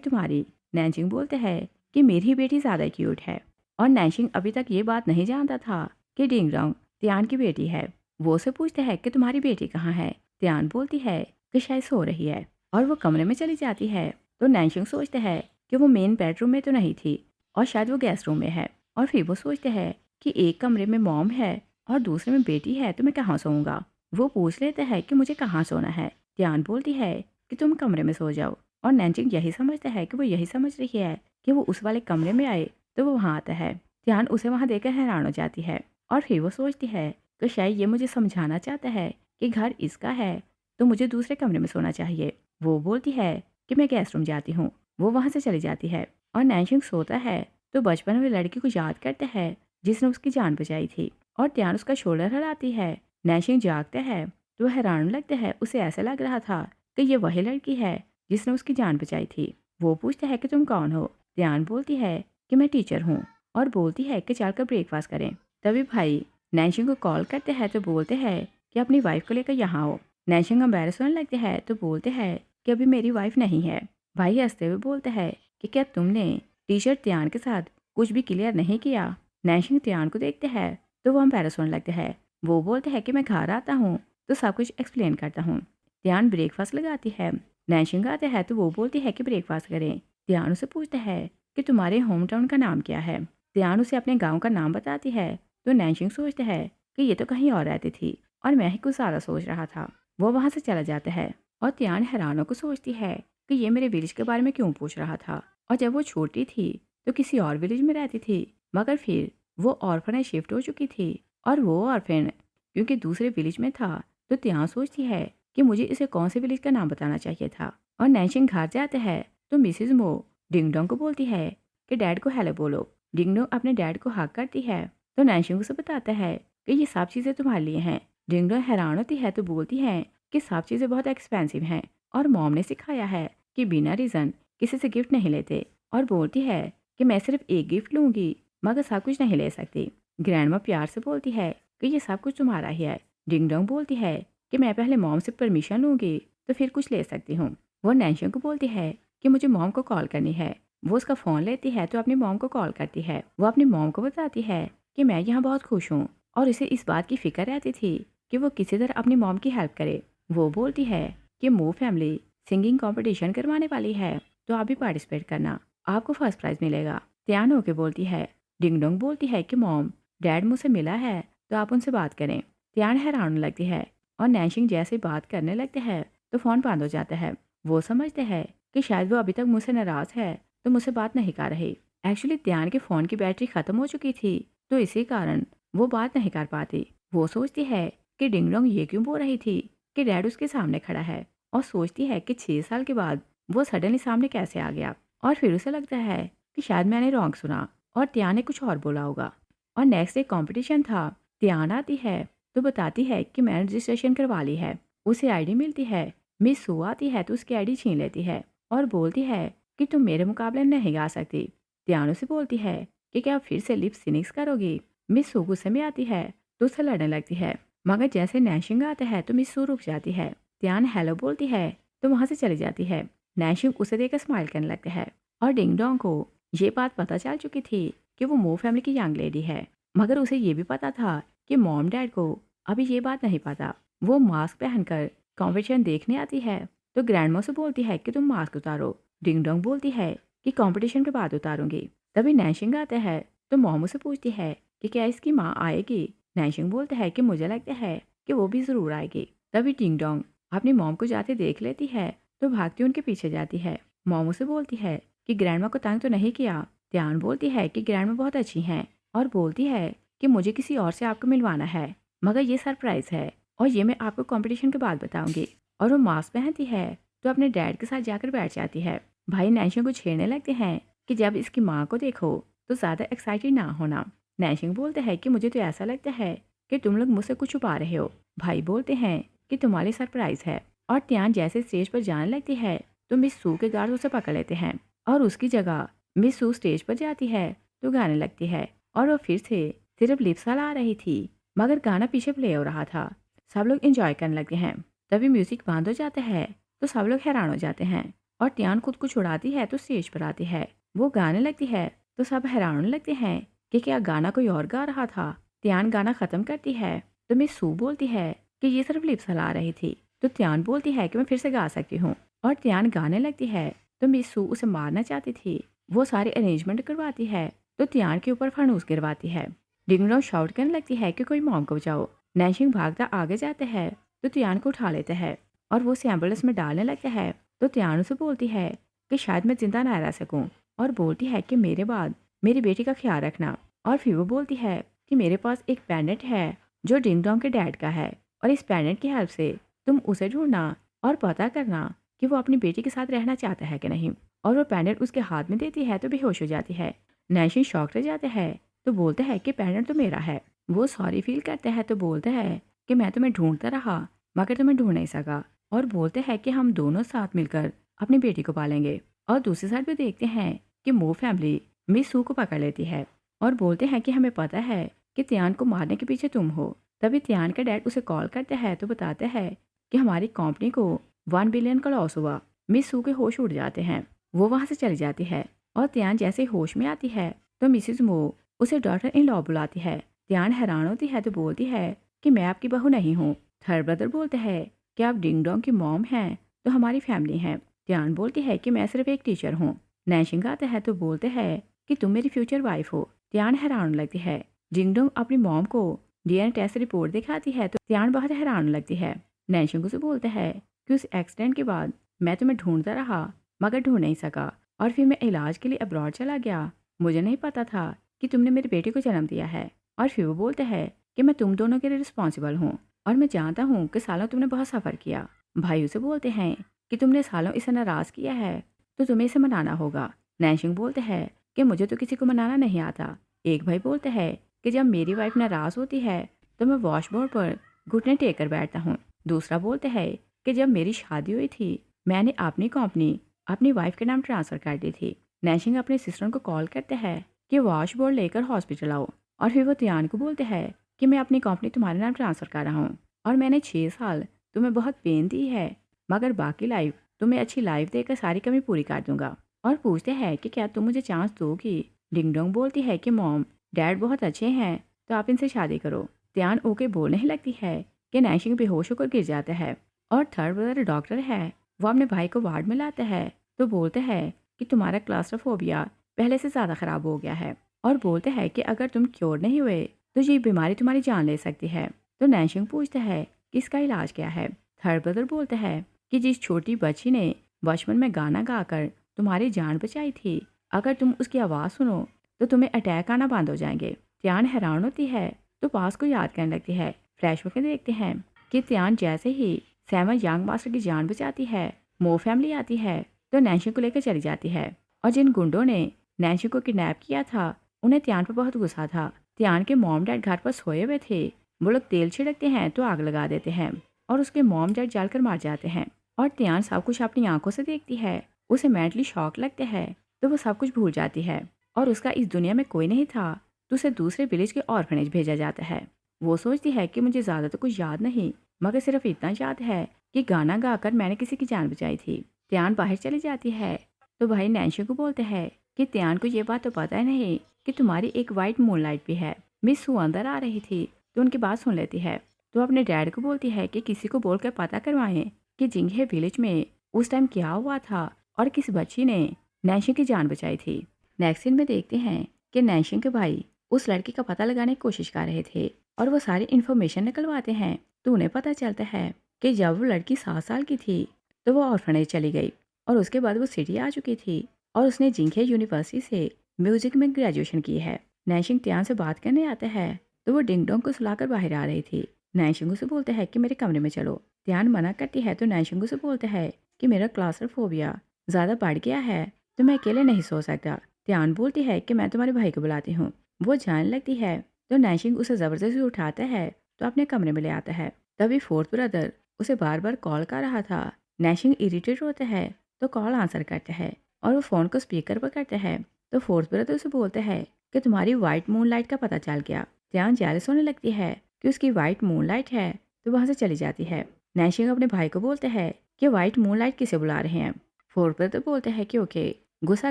तुम्हारी। नैन्सिंग बोलते हैं कि मेरी बेटी ज्यादा क्यूट है। और नैन्सिंग अभी तक ये बात नहीं जानता था कि डिंग डोंग त्यान की बेटी है। वो उसे पूछते हैं कि तुम्हारी बेटी कहाँ है। त्यान बोलती है कि शायद सो रही है और वो कमरे में चली जाती है। तो नैन्सिंग सोचते हैं कि वो मेन बेडरूम में तो नहीं थी और शायद वो गेस्ट रूम में है। और फिर वो सोचते हैं कि एक कमरे में मॉम है और दूसरे में बेटी है तो मैं कहाँ सोऊंगा। वो पूछ लेते हैं कि मुझे कहाँ सोना है। त्यान बोलती है कि तुम कमरे में सो जाओ। और नैन्सिंग यही समझता है कि वो यही समझ रही है कि वो उस वाले कमरे में आए तो वो वहाँ आता है। त्यान उसे वहाँ देखकर हैरान हो जाती है और फिर वो सोचती है कि शायद ये मुझे समझाना चाहता है कि घर इसका है तो मुझे दूसरे कमरे में सोना चाहिए। वो बोलती है कि मैं गेस्ट रूम जाती हूँ। वो वहाँ से चली जाती है और नैन्सिंग सोता है तो बचपन में लड़की को याद करता है जिसने उसकी जान बचाई थी। और त्यान उसका शोल्डर हिलाती है। नैन्सिंग जागता है तो हैरान लगता है। उसे ऐसा लग रहा था कि ये वही लड़की है जिसने उसकी जान बचाई थी। वो पूछता है कि तुम कौन हो। त्यान बोलती है कि मैं टीचर हूँ और बोलती है कि चलकर ब्रेकफास्ट करें। तभी भाई नैन्सिंग को कॉल करते हैं तो बोलते हैं कि अपनी वाइफ को लेकर यहाँ आओ। नैन्सिंग एम्बैरेस होने लगते हैं तो बोलते हैं कि अभी मेरी वाइफ नहीं है। भाई हंसते हुए बोलते हैं कि क्या तुमने टीचर त्यान के साथ कुछ भी क्लियर नहीं किया। नैन्सिंग त्यान को देखते हैं तो वो एम्बैरेस होने लगते हैं। वो बोलते हैं कि मैं घर आता हूँ तो सब कुछ एक्सप्लेन करता हूँ। त्यान ब्रेकफास्ट लगाती है। नैन्सिंग आते हैं तो वो बोलती है कि ब्रेकफास्ट करें। त्यान उसे पूछता है कि तुम्हारे होम टाउन का नाम क्या है। त्यान उसे अपने गाँव का नाम बताती है तो नैन्सिंग सोचता है कि ये तो कहीं और रहती थी और मैं ही कुछ ज़्यादा सोच रहा था। वो वहाँ से चला जाता है और त्यान हैरानों को सोचती है कि ये मेरे विलेज के बारे में क्यों पूछ रहा था। और जब वो छोटी थी तो किसी और विलेज में रहती थी मगर फिर वो ऑर्फनेज शिफ्ट हो चुकी थी और वो ऑर्फन क्योंकि दूसरे विलेज में था। तो त्यान सोचती है कि मुझे इसे कौन से विलेज का नाम बताना चाहिए था। और नैन्सिंग घर जाते हैं तो मिसेज मो डिंग डोंग को बोलती है कि डैड को हेलो बोलो। डिंग डोंग अपने डैड को हक करती है तो नैन्सिंग उसे बताता है कि ये सब चीज़ें तुम्हारे लिए हैं। डिंग डोंग हैरान होती है तो बोलती है कि सब चीज़ें बहुत एक्सपेंसिव हैं और मॉम ने सिखाया है कि बिना रीज़न किसी से गिफ्ट नहीं लेते। और बोलती है कि मैं सिर्फ एक गिफ्ट लूँगी मगर सब कुछ नहीं ले सकती। ग्रैंडमा प्यार से बोलती है कि ये सब कुछ तुम्हारा ही है। डिंग डोंग बोलती है कि मैं पहले मॉम से परमिशन लूँगी तो फिर कुछ ले सकती हूँ। वो नैन्सिंग को बोलती है कि मुझे मॉम को कॉल करनी है। वो उसका फ़ोन लेती है तो अपनी मॉम को कॉल करती है। वो अपनी मॉम को बताती है कि मैं यहाँ बहुत खुश हूँ और इसे इस बात की फ़िक्र रहती थी कि वो किसी तरह अपनी मॉम की हेल्प करे। वो बोलती है कि मो फैमिली सिंगिंग कंपटीशन करवाने वाली है तो आप भी पार्टिसिपेट करना, आपको फर्स्ट प्राइज़ मिलेगा। त्यान होके बोलती है। डिंग डोंग बोलती है कि मॉम डैड मुझसे मिला है तो आप उनसे बात करें। त्यान हैरान होने लगती है और नैन्सिंग जैसे बात करने लगते हैं तो फ़ोन बंद हो जाता है। वो समझते हैं कि शायद वो अभी तक मुझसे नाराज़ है तो मुझसे बात नहीं कर रही। एक्चुअली त्यान के फ़ोन की बैटरी ख़त्म हो चुकी थी तो इसी कारण वो बात नहीं कर पाती। वो सोचती है कि डिंग डोंग ये क्यों बोल रही थी कि डैड उसके सामने खड़ा है और सोचती है कि 6 साल के बाद वो सडनली सामने कैसे आ गया। और फिर उसे लगता है कि शायद मैंने रॉन्ग सुना और त्यान ने कुछ और बोला होगा। और नेक्स्ट डे कॉम्पिटिशन था। त्यान आती है तो बताती है कि मैंने रजिस्ट्रेशन करवा ली है। उसे आईडी मिलती है। मिस सू आती है तो उसकी आईडी छीन लेती है और बोलती है कि तुम मेरे मुकाबले नहीं गा सकती। त्यान उसे बोलती है कि क्या फिर से लिप सिनिक्स करोगी। मिस सू गुस्से में आती है तो उससे लड़ने लगती है मगर जैसे नैन्सिंग आता है तो मिस सू रुक जाती है। त्यान हेलो बोलती है तो वहाँ से चली जाती है। नैन्सिंग उसे देखकर स्माइल करने लगता है और डिंग डोंग को ये बात पता चल चुकी थी कि वो मो फैमिली की यंग लेडी है मगर उसे ये भी पता था कि मॉम डैड को अभी ये बात नहीं पता। वो मास्क पहनकर कॉम्पिटिशन देखने आती है तो ग्रैंडमा से बोलती है कि तुम मास्क उतारो। डिंग डोंग बोलती है कि कंपटीशन के बाद उतारूंगी। तभी नैन्सिंग आता है तो मॉम उसे पूछती है कि क्या इसकी माँ आएगी। नैन्सिंग बोलता है कि मुझे लगता है कि वो भी ज़रूर आएगी। तभी डिंग डोंग अपनी मॉम को जाते देख लेती है तो भागती उनके पीछे जाती है। मॉम उसे बोलती है कि ग्रैंडमा को तंग तो नहीं किया। त्यान बोलती है कि ग्रैंडमा बहुत अच्छी हैं और बोलती है कि मुझे किसी और से आपको मिलवाना है मगर ये सरप्राइज़ है और ये मैं आपको कंपटीशन के बाद बताऊंगी। और वो मास्क पहनती है तो अपने डैड के साथ जाकर बैठ जाती है। भाई नैन्सिंग को छेड़ने लगते हैं कि जब इसकी माँ को देखो तो ज़्यादा एक्साइटेड ना होना। नैन्सिंग बोलते हैं कि मुझे तो ऐसा लगता है कि तुम लोग मुझसे कुछ छुपा रहे हो। भाई बोलते हैं कि तुम्हारी सरप्राइज़ है। और त्यान जैसे स्टेज पर जाने लगती है तो मिस सू के गार्ड उसे पकड़ लेते हैं और उसकी जगह मिस सू स्टेज पर जाती है तो गाने लगती है और वो फिर से सिर्फ लिप्स हिला रही थी, मगर गाना पीछे प्ले हो रहा था। सब लोग एंजॉय करने लगते हैं। तभी म्यूजिक बंद हो जाता है तो सब लोग हैरान हो जाते हैं और त्यान खुद को छुड़ाती है तो स्टेज पर आती है। वो गाने लगती है तो सब हैरान होने लगते हैं कि क्या गाना कोई और गा रहा था। त्यान गाना खत्म करती है तो मिस सू बोलती है कि ये सिर्फ लिप्स हिला रही थी। तो त्यान बोलती है कि मैं फिर से गा सकती हूँ और त्यान गाने लगती है तो मिस सू उसे मारना चाहती थी। वो सारी अरेंजमेंट करवाती है तो त्यान के ऊपर फनूस गिरवाती है। डिंगडोंग शाउट करने लगती है कि कोई मॉम को बचाओ। नैशिंग भागता आगे जाते हैं तो त्यान को उठा लेते हैं और वो उसे एम्बुलेंस में डालने लगता है। तो त्यान उसे बोलती है कि शायद मैं जिंदा ना रह सकूं और बोलती है कि मेरे बाद मेरी बेटी का ख्याल रखना। और फिर वो बोलती है कि मेरे पास एक पेंडेंट है जो डिंगडोंग के डैड का है और इस पेंडेंट की हेल्प से तुम उसे ढूंढना और पता करना कि वो अपनी बेटी के साथ रहना चाहता है कि नहीं। और वो पेंडेंट उसके हाथ में देती है तो बेहोश हो जाती है। नैशिंग शॉक रह जाते हैं तो बोलते हैं कि पेंडेंट तो मेरा है। वो सॉरी फील करते हैं तो बोलते हैं कि मैं तुम्हें ढूंढता रहा मगर तुम्हें ढूंढ नहीं सका। और बोलते हैं कि हम दोनों साथ मिलकर अपनी बेटी को पालेंगे। और दूसरी साइड भी देखते हैं कि मो फैमिली मिस सू को पकड़ लेती है और बोलते हैं कि हमें पता है कि त्यान को मारने के पीछे तुम हो। तभी त्यान का डैड उसे कॉल करते हैं तो बताते हैं कि हमारी कंपनी को 1 बिलियन का लॉस हुआ। मिस सू के होश उड़ जाते हैं। वो वहां से चली जाती है और त्यान जैसे ही होश में आती है तो मिसिज मो उसे डॉटर इन लॉ बुलाती है। त्यान हैरान होती है तो बोलती है कि मैं आपकी बहू नहीं हूँ। थर्ड ब्रदर बोलते हैं कि आप डिंग डोंग की मॉम हैं तो हमारी फैमिली है। त्यान बोलती है कि मैं सिर्फ एक टीचर हूँ। नैशिंग आता है तो बोलते हैं कि तुम मेरी फ्यूचर वाइफ हो। त्यान हैरान होने लगती है। डिंग डोंग अपनी मॉम को डीएनए टेस्ट रिपोर्ट दिखाती है तो त्यान बहुत हैरान होने लगती है। नैशिंग उसे बोलते हैं कि उस एक्सीडेंट के बाद मैं तुम्हें ढूंढता रहा मगर ढूंढ नहीं सका और फिर मैं इलाज के लिए अब्रॉड चला गया। मुझे नहीं पता था कि तुमने मेरे बेटे को जन्म दिया है। और फिर वो बोलते हैं कि मैं तुम दोनों के लिए रिस्पॉन्सिबल हूँ और मैं जानता हूँ कि सालों तुमने बहुत सफ़र किया। भाई उसे बोलते हैं कि तुमने सालों इसे नाराज़ किया है तो तुम्हें इसे मनाना होगा। नैशिंग बोलते हैं कि मुझे तो किसी को मनाना नहीं आता। एक भाई बोलते हैं कि जब मेरी वाइफ नाराज़ होती है तो मैं वॉशबोर्ड पर घुटने टेक कर बैठता हूँ। दूसरा बोलते हैं कि जब मेरी शादी हुई थी मैंने अपनी कंपनी अपनी वाइफ के नाम ट्रांसफ़र कर दी थी। नैशिंग अपने सिस्टर को कॉल करते हैं कि वॉशबोर्ड लेकर हॉस्पिटल आओ। और फिर वो त्यान को बोलते हैं कि मैं अपनी कंपनी तुम्हारे नाम ट्रांसफ़र कर रहा हूँ और मैंने 6 साल तुम्हें बहुत पेन दी है मगर बाकी लाइफ तुम्हें अच्छी लाइफ देकर सारी कमी पूरी कर दूंगा। और पूछते हैं कि क्या तुम मुझे चांस दोगी। डिंगडोंग बोलती है कि मॉम डैड बहुत अच्छे हैं तो आप इनसे शादी करो। त्यान ओके बोलने ही लगती है कि नैशिंग बेहोश होकर गिर जाता है और थर्ड ब्रदर डॉक्टर है वो अपने भाई को वार्ड में लाता है तो बोलते हैं कि तुम्हारा क्लास्ट्रोफोबिया पहले से ज़्यादा ख़राब हो गया है और बोलते हैं कि अगर तुम क्योर नहीं हुए तो ये बीमारी तुम्हारी जान ले सकती है। तो नैशिंग पूछता है कि इसका इलाज क्या है। थर्ड ब्रदर बोलते हैं कि जिस छोटी बच्ची ने बचपन में गाना गाकर तुम्हारी जान बचाई थी अगर तुम उसकी आवाज़ सुनो तो तुम्हें अटैक आना बंद हो जाएंगे। त्यान हैरान होती है तो पास को याद करने लगती है। फ्लैशबैक में देखते हैं कि त्यान जैसे ही सैमन यंग मास्टर की जान बचाती है मो फैमिली आती है तो नैशिंग को लेकर चली जाती है। और जिन गुंडों ने नैशिंग को किडनैप किया था उन्हें त्यान पर बहुत गुस्सा था। त्यान के मॉम डैड घर पर सोए हुए थे। वो लोग तेल छिड़कते हैं तो आग लगा देते हैं और उसके मॉम डैड जलकर मार जाते हैं। और त्यान सब कुछ अपनी आंखों से देखती है। उसे मेंटली शॉक लगते हैं तो वो सब कुछ भूल जाती है और उसका इस दुनिया में कोई नहीं था तो उसे दूसरे विलेज के ऑर्फनेज भेजा जाता है। वो सोचती है कि मुझे ज़्यादा तो कुछ याद नहीं मगर सिर्फ इतना याद है कि गाना गाकर मैंने किसी की जान बचाई थी। त्यान बाहर चली जाती है तो भाई नैंशी को बोलते हैं कि त्यान को ये बात तो पता ही नहीं कि तुम्हारी एक वाइट मूनलाइट भी है। मिस सू अंदर आ रही थी तो उनकी बात सुन लेती है तो अपने डैड को बोलती है कि किसी को बोलकर पता करवाएं कि जिंगहे विलेज में उस टाइम क्या हुआ था और किस बच्ची ने नैंशी की जान बचाई थी। नेक्स्ट सीन में देखते हैं कि नैंशी के भाई उस लड़की का पता लगाने की कोशिश कर रहे थे और वो सारी इन्फॉर्मेशन निकलवाते हैं तो उन्हें पता चलता है कि जब वो लड़की 7 साल की थी तो वो ऑर्फनेज चली गई और उसके बाद वो सिटी आ चुकी थी और उसने जिंगहे यूनिवर्सिटी से म्यूजिक में ग्रेजुएशन की है। नैशिंग त्यान से बात करने आता है तो वो डिंगडोंग को सुलाकर बाहर आ रही थी। नैशिंग उसे बोलते हैं कि मेरे कमरे में चलो। त्यान मना करती है तो नैशिंग उसे बोलते हैं कि मेरा क्लास्ट्रोफोबिया ज़्यादा बढ़ गया है तो मैं अकेले नहीं सो सकता। त्यान बोलती है कि मैं तुम्हारे भाई को बुलाती हूँ। वो जाने लगती है तो नैशिंग उसे ज़बरदस्ती उठाता है तो अपने कमरे में ले आता है। तभी फोर्थ ब्रदर उसे बार बार कॉल कर रहा था। नैशिंग इरिटेट होता है तो कॉल आंसर करता है और वो फ़ोन को स्पीकर पर करता है तो फोर्थ ब्रदर उसे बोलता है कि तुम्हारी व्हाइट मूनलाइट का पता चल गया। त्यान जेलस होने लगती है कि उसकी व्हाइट मूनलाइट है तो वहां से चली जाती है। नैशिंग अपने भाई को बोलते हैं कि व्हाइट मूनलाइट किसे बुला रहे हैं। फोर्थ ब्रदर बोलते हैं कि ओके, गुस्सा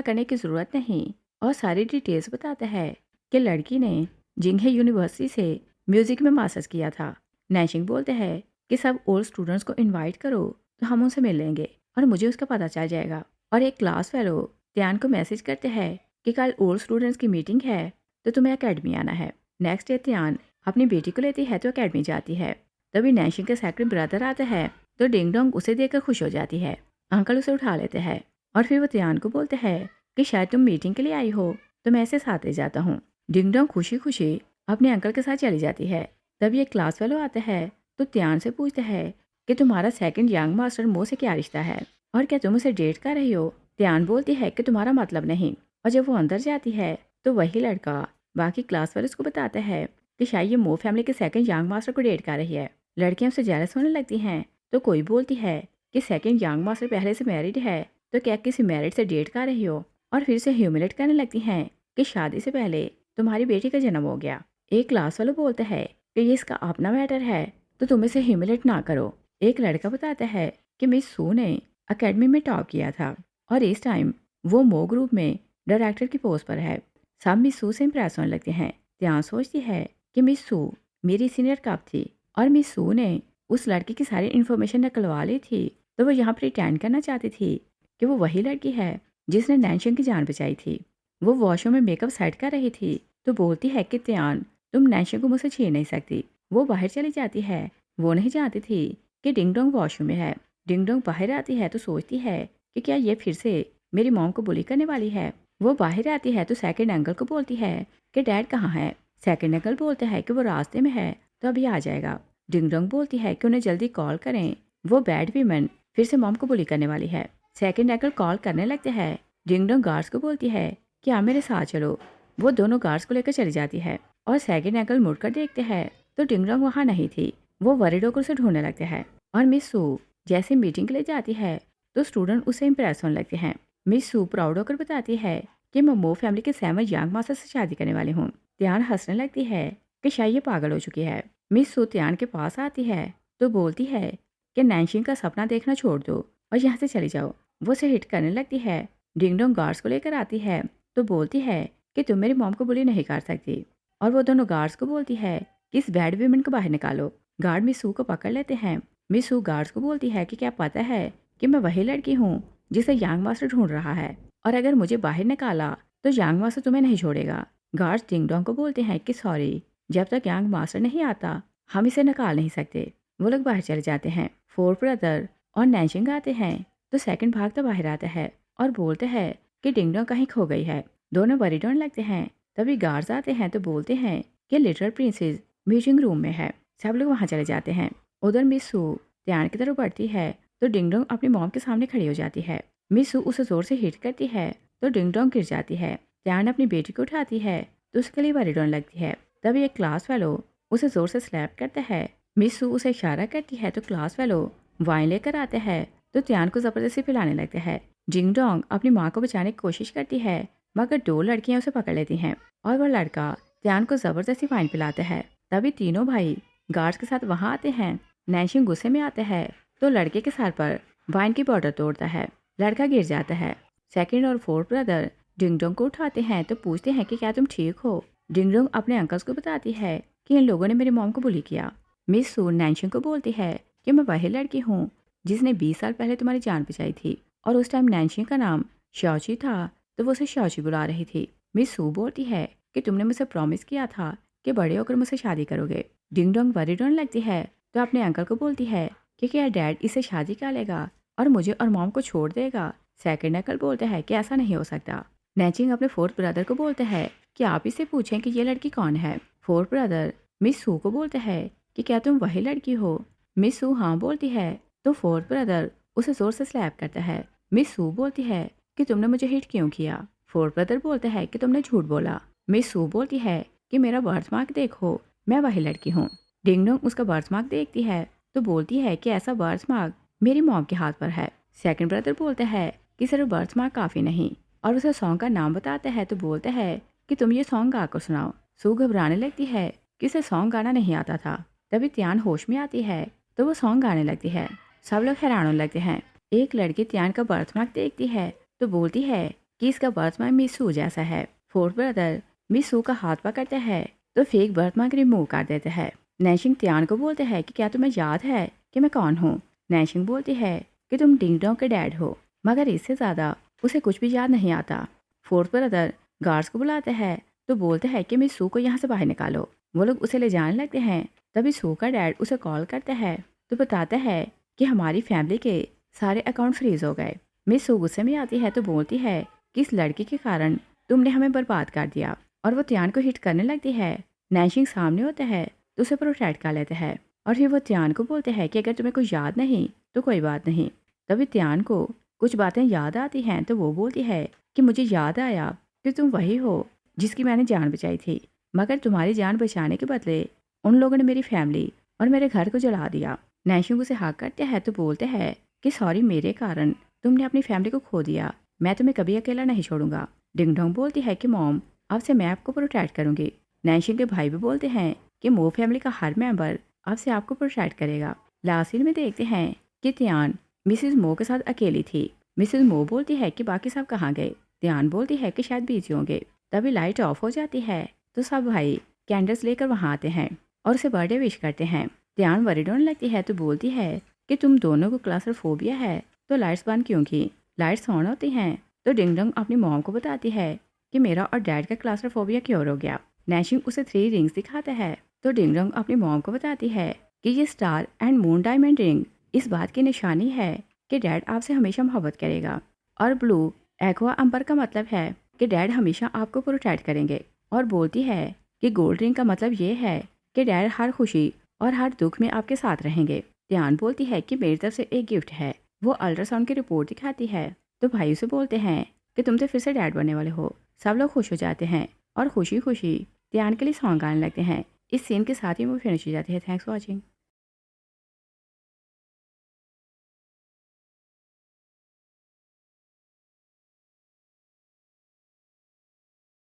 करने की जरूरत नहीं, और सारी डिटेल्स बताता है कि लड़की ने जिंगहे यूनिवर्सिटी से म्यूजिक में मास्टर्स किया था। नैशिंग बोलते हैं कि सब ओल्ड स्टूडेंट्स को इनवाइट करो तो हम उनसे मिल लेंगे और मुझे उसका पता चल जाएगा। और एक क्लास फेलो त्यान को मैसेज करते हैं कि कल ओल्ड स्टूडेंट्स की मीटिंग है तो तुम्हें अकेडमी आना है। नेक्स्ट डे त्यान अपनी बेटी को लेती है तो अकेडमी जाती है। तभी नैशिंग के सेकंड ब्रदर आता है तो डिंग डोंग उसे देखकर खुश हो जाती है। अंकल उसे उठा लेते हैं और फिर वो त्यान को बोलते हैं कि शायद तुम मीटिंग के लिए आई हो तो मैं इसे साथ ले जाता हूँ। डिंग डोंग खुशी खुशी अपने अंकल के साथ चली जाती है। तभी एक क्लास फेलो आता है तो त्यान से पूछता है कि तुम्हारा सेकंड यंग मास्टर मो से क्या रिश्ता है और क्या तुम उसे डेट कर रही हो। त्यान बोलती है कि तुम्हारा मतलब नहीं। और जब वो अंदर जाती है तो वही लड़का बाकी क्लास वाले उसको बताता है कि शायद ये मो फैमिली के सेकंड यंग मास्टर को डेट कर रही है। लड़कियां उससे जेलस होने लगती हैं तो कोई बोलती है कि सेकंड यंग मास्टर पहले से मैरिड है तो क्या किसी मैरिड से डेट कर रही हो। और फिर से ह्यूमिलेट करने लगती हैं कि शादी से पहले तुम्हारी बेटी का जन्म हो गया। एक क्लास वाला बोलता है कि ये इसका अपना मैटर है तो तुम इसे ह्यूमिलेट ना करो। एक लड़का बताता है कि मिस सू ने अकेडमी में टॉप किया था और इस टाइम वो मो ग्रुप में डायरेक्टर की पोस्ट पर है। सब मिस सू से इम्प्रेस होने लगते हैं। त्यान सोचती है कि मिस सू मेरी सीनियर कब थी और मिस सू ने उस लड़की की सारी इन्फॉर्मेशन निकलवा ली थी तो वो यहाँ प्रिटेंड करना चाहती थी कि वो वही लड़की है जिसने नैशिंग की जान बचाई थी। वो वॉशरूम में मेकअप सेट कर रही थी तो बोलती है कि त्यान तुम नैशिंग को मुझसे छीन नहीं सकती। वो बाहर चली जाती है। वो नहीं जानती थी कि डिंग डोंग वॉशरूम में है। डिंग डोंग बाहर आती है तो सोचती है कि क्या ये फिर से मेरी मॉम को बुली करने वाली है। वो बाहर आती है तो सेकंड अंकल को बोलती है कि डैड कहाँ है। सेकंड अंकल बोलते हैं कि वो रास्ते में है तो अभी आ जाएगा। डिंग डोंग बोलती है कि उन्हें जल्दी कॉल करें, वो बैड वीमन फिर से मॉम को बुली करने वाली है। सेकंड अंकल कॉल करने लगते हैं। डिंग डोंग गार्ड्स को बोलती है कि आप मेरे साथ चलो। वो दोनों गार्ड्स को लेकर चली जाती है और सेकंड अंकल मुड़कर देखते हैं तो डिंग डोंग वहाँ नहीं थी। वो वरीड होकर उसे ढूंढने लगते हैं और मिस सू जैसे मीटिंग के लिए जाती है तो स्टूडेंट उसे इम्प्रेस होने लगते हैं। मिस सू प्राउड होकर बताती है कि मैं मो फैमिली के 7 यंग मास्टर से शादी करने वाली हूँ। त्यान हंसने लगती है कि शायद ये पागल हो चुकी है। मिस सू त्यान के पास आती है तो बोलती है कि नैशिंग का सपना देखना छोड़ दो और यहाँ से चली जाओ। वो उसे हिट करने लगती है। डिंग डोंग गार्ड्स को लेकर आती है तो बोलती है कि तुम मेरी मॉम को बुली नहीं कर सकती। और वो दोनों गार्ड्स को बोलती है कि इस बैड वीमन को बाहर निकालो। गार्ड मिस सू को पकड़ लेते हैं। मिस सू गार्ड्स को बोलती है कि क्या पता है कि मैं वही लड़की हूँ जिसे यंग मास्टर ढूंढ रहा है और अगर मुझे बाहर निकाला तो यंग मास्टर तुम्हें नहीं छोड़ेगा। गार्ड्स डिंग डोंग को बोलते हैं कि सॉरी, जब तक यंग मास्टर नहीं आता हम इसे निकाल नहीं सकते। वो लोग बाहर चले जाते हैं। फोर ब्रदर और नैशिंग आते हैं तो सेकंड भागता बाहर आता है और बोलते हैं कि डिंग डोंग कहीं खो गई है। दोनों वरीड होने लगते हैं। तभी गार्ड्स आते हैं तो बोलते हैं कि लिटिल प्रिंसेस मीटिंग रूम में है। सब लोग वहाँ चले जाते हैं। उधर मिस सू त्यान की तरफ बढ़ती है तो डिंग डोंग अपनी मॉम के सामने खड़ी हो जाती है। मिस सू उसे जोर से हिट करती है तो डिंग डोंग गिर जाती है। त्यान अपनी बेटी को उठाती है तो उसके लिए वरीड होने लगती है। तभी एक क्लास फेलो उसे जोर से स्लैप करता है। मिस सू उसे इशारा करती है तो क्लास फेलो वाइन लेकर आते हैं तो त्यान को जबरदस्ती पिलाने लगते हैं। डिंग डोंग अपनी माँ को बचाने की कोशिश करती है मगर 2 लड़कियां उसे पकड़ लेती हैं और वह लड़का त्यान को जबरदस्ती वाइन पिलाता है। तभी तीनों भाई गार्ड्स के साथ वहां आते हैं। नैशिंग गुस्से में आता है तो लड़के के सर पर वाइन की बॉटल तोड़ता है। लड़का गिर जाता है। सेकंड और फोर्थ ब्रदर डिंग डोंग को उठाते हैं तो पूछते हैं कि क्या तुम ठीक हो। डिंग डोंग अपने अंकल्स को बताती है कि इन लोगों ने मेरी मॉम को बुली किया। मिस सू नैशिंग को बोलती है कि मैं वही लड़की हूँ जिसने 20 साल पहले तुम्हारी जान बचाई थी और उस टाइम नैशिंग का नाम शाओची था तो वो उसे शाओची बुला रही थी। मिस सू बोलती है कि तुमने मुझसे प्रॉमिस किया था कि बड़े होकर मुझसे शादी करोगे। डिंग डोंग वरीड होने लगती है तो अपने अंकल को बोलती है कि क्या डैड इसे शादी कर लेगा और मुझे और मॉम को छोड़ देगा। सेकंड अंकल बोलते हैं कि ऐसा नहीं हो सकता। नैचिंग अपने फोर्थ ब्रदर को बोलते हैं कि आप इसे पूछें कि ये लड़की कौन है। फोर्थ ब्रदर मिस सू को बोलते हैं कि क्या तुम वही लड़की हो। मिस सू हाँ बोलती है तो फोर्थ ब्रदर उसे जोर से स्लैप करता है। मिस सू बोलती है कि तुमने मुझे हिट क्यों किया। फोर्थ ब्रदर बोलते हैं कि तुमने झूठ बोला। मिस सू बोलती है कि मेरा बर्थमार्क देखो, मैं वही लड़की हूँ। डिंग डोंग उसका बर्थमार्क देखती है तो बोलती है कि ऐसा बर्थमार्क मेरी मॉम के हाथ पर है। सेकंड ब्रदर बोलता है कि सिर्फ बर्थमार्क काफी नहीं और उसे सॉन्ग का नाम बताता है तो बोलता है कि तुम ये सॉन्ग गाकर सुनाओ। सू घबराने लगती है कि उसे सॉन्ग गाना नहीं आता था। तभी त्यान होश में आती है तो वो सॉन्ग गाने लगती है। सब लोग हैरान होने लगते हैं। एक लड़की त्यान का बर्थमार्क देखती है तो बोलती है कि इसका बर्थमार्क मिस सू जैसा है। फोर्थ ब्रदर मिस सू का हाथ पकड़ता है तो फेक बर्थमार्क रिमूव कर देता है। नैशिंग त्यान को बोलते हैं कि क्या तुम्हें याद है कि मैं कौन हूँ। नैशिंग बोलती है कि तुम डिंग डोंग के डैड हो, मगर इससे ज़्यादा उसे कुछ भी याद नहीं आता। फोर्थ ब्रदर गार्ड्स को बुलाते हैं तो बोलते हैं कि मिस सू को यहाँ से बाहर निकालो। वो लोग उसे ले जाने लगते हैं। तभी सू का डैड उसे कॉल करता है तो बताता है कि हमारी फैमिली के सारे अकाउंट फ्रीज हो गए। मिस सू गुस्से में आती है तो बोलती है कि इस लड़की के कारण तुमने हमें बर्बाद कर दिया, और वो त्यान को हिट करने लगती है। नैशिंग सामने होता है तो उसे प्रोटेक्ट कर लेते हैं और फिर वो त्यान को बोलते हैं कि अगर तुम्हें कुछ याद नहीं तो कोई बात नहीं। तभी त्यान को कुछ बातें याद आती हैं तो वो बोलती है कि मुझे याद आया कि तुम वही हो जिसकी मैंने जान बचाई थी, मगर तुम्हारी जान बचाने के बदले उन लोगों ने मेरी फैमिली और मेरे घर को जला दिया। नैशिंग उसे हाक करते हैं तो बोलते हैं कि सॉरी, मेरे कारण तुमने अपनी फैमिली को खो दिया, मैं तुम्हें कभी अकेला नहीं छोड़ूंगा। डिंग डोंग बोलती है कि मॉम, अब से मैं आपको प्रोटेक्ट करूंगी। नैशिंग के भाई भी बोलते हैं कि मो फैमिली का हर मेंबर अब से आपको प्रोटेक्ट करेगा। लास्ट सीन में देखते हैं कि त्यान मिसिज मो के साथ अकेली थी। मिसिज मो बोलती है कि बाकी सब कहाँ गए। त्यान बोलती है कि शायद बिजी होंगे। तभी लाइट ऑफ हो जाती है तो सब भाई कैंडल्स लेकर वहाँ आते हैं और उसे बर्थडे विश करते हैं। त्यान वरीड होने लगती है तो बोलती है कि तुम दोनों को क्लास्ट्रोफोबिया है तो लाइट्स बंद क्यों की। लाइट्स ऑन होती हैं तो डिंग डोंग अपनी मॉम को बताती है कि मेरा और डैड का क्लास्ट्रोफोबिया क्योर हो गया। नैशिंग उसे 3 रिंग्स दिखाता है तो डिंग डोंग अपनी मॉम को बताती है कि ये star and moon diamond ring इस बात की निशानी है कि डैड आपसे हमेशा मोहब्बत करेगा, और ब्लू एक्वा अंबर का मतलब है कि डैड हमेशा आपको प्रोटेक्ट करेंगे। और बोलती है कि गोल्ड रिंग का मतलब ये है कि डैड हर खुशी और हर दुख में आपके साथ रहेंगे। ध्यान बोलती है कि मेरी तरफ से एक गिफ्ट है। वो अल्ट्रासाउंड की रिपोर्ट दिखाती है तो भाई उसे बोलते हैं कि तुम तो फिर से डैड बनने वाले हो। सब लोग खुश हो जाते हैं और खुशी खुशी ध्यान के लिए सॉन्ग गाने लगते हैं। इस सीन के साथ ही वो फिनिश हो जाती है। Thanks for watching.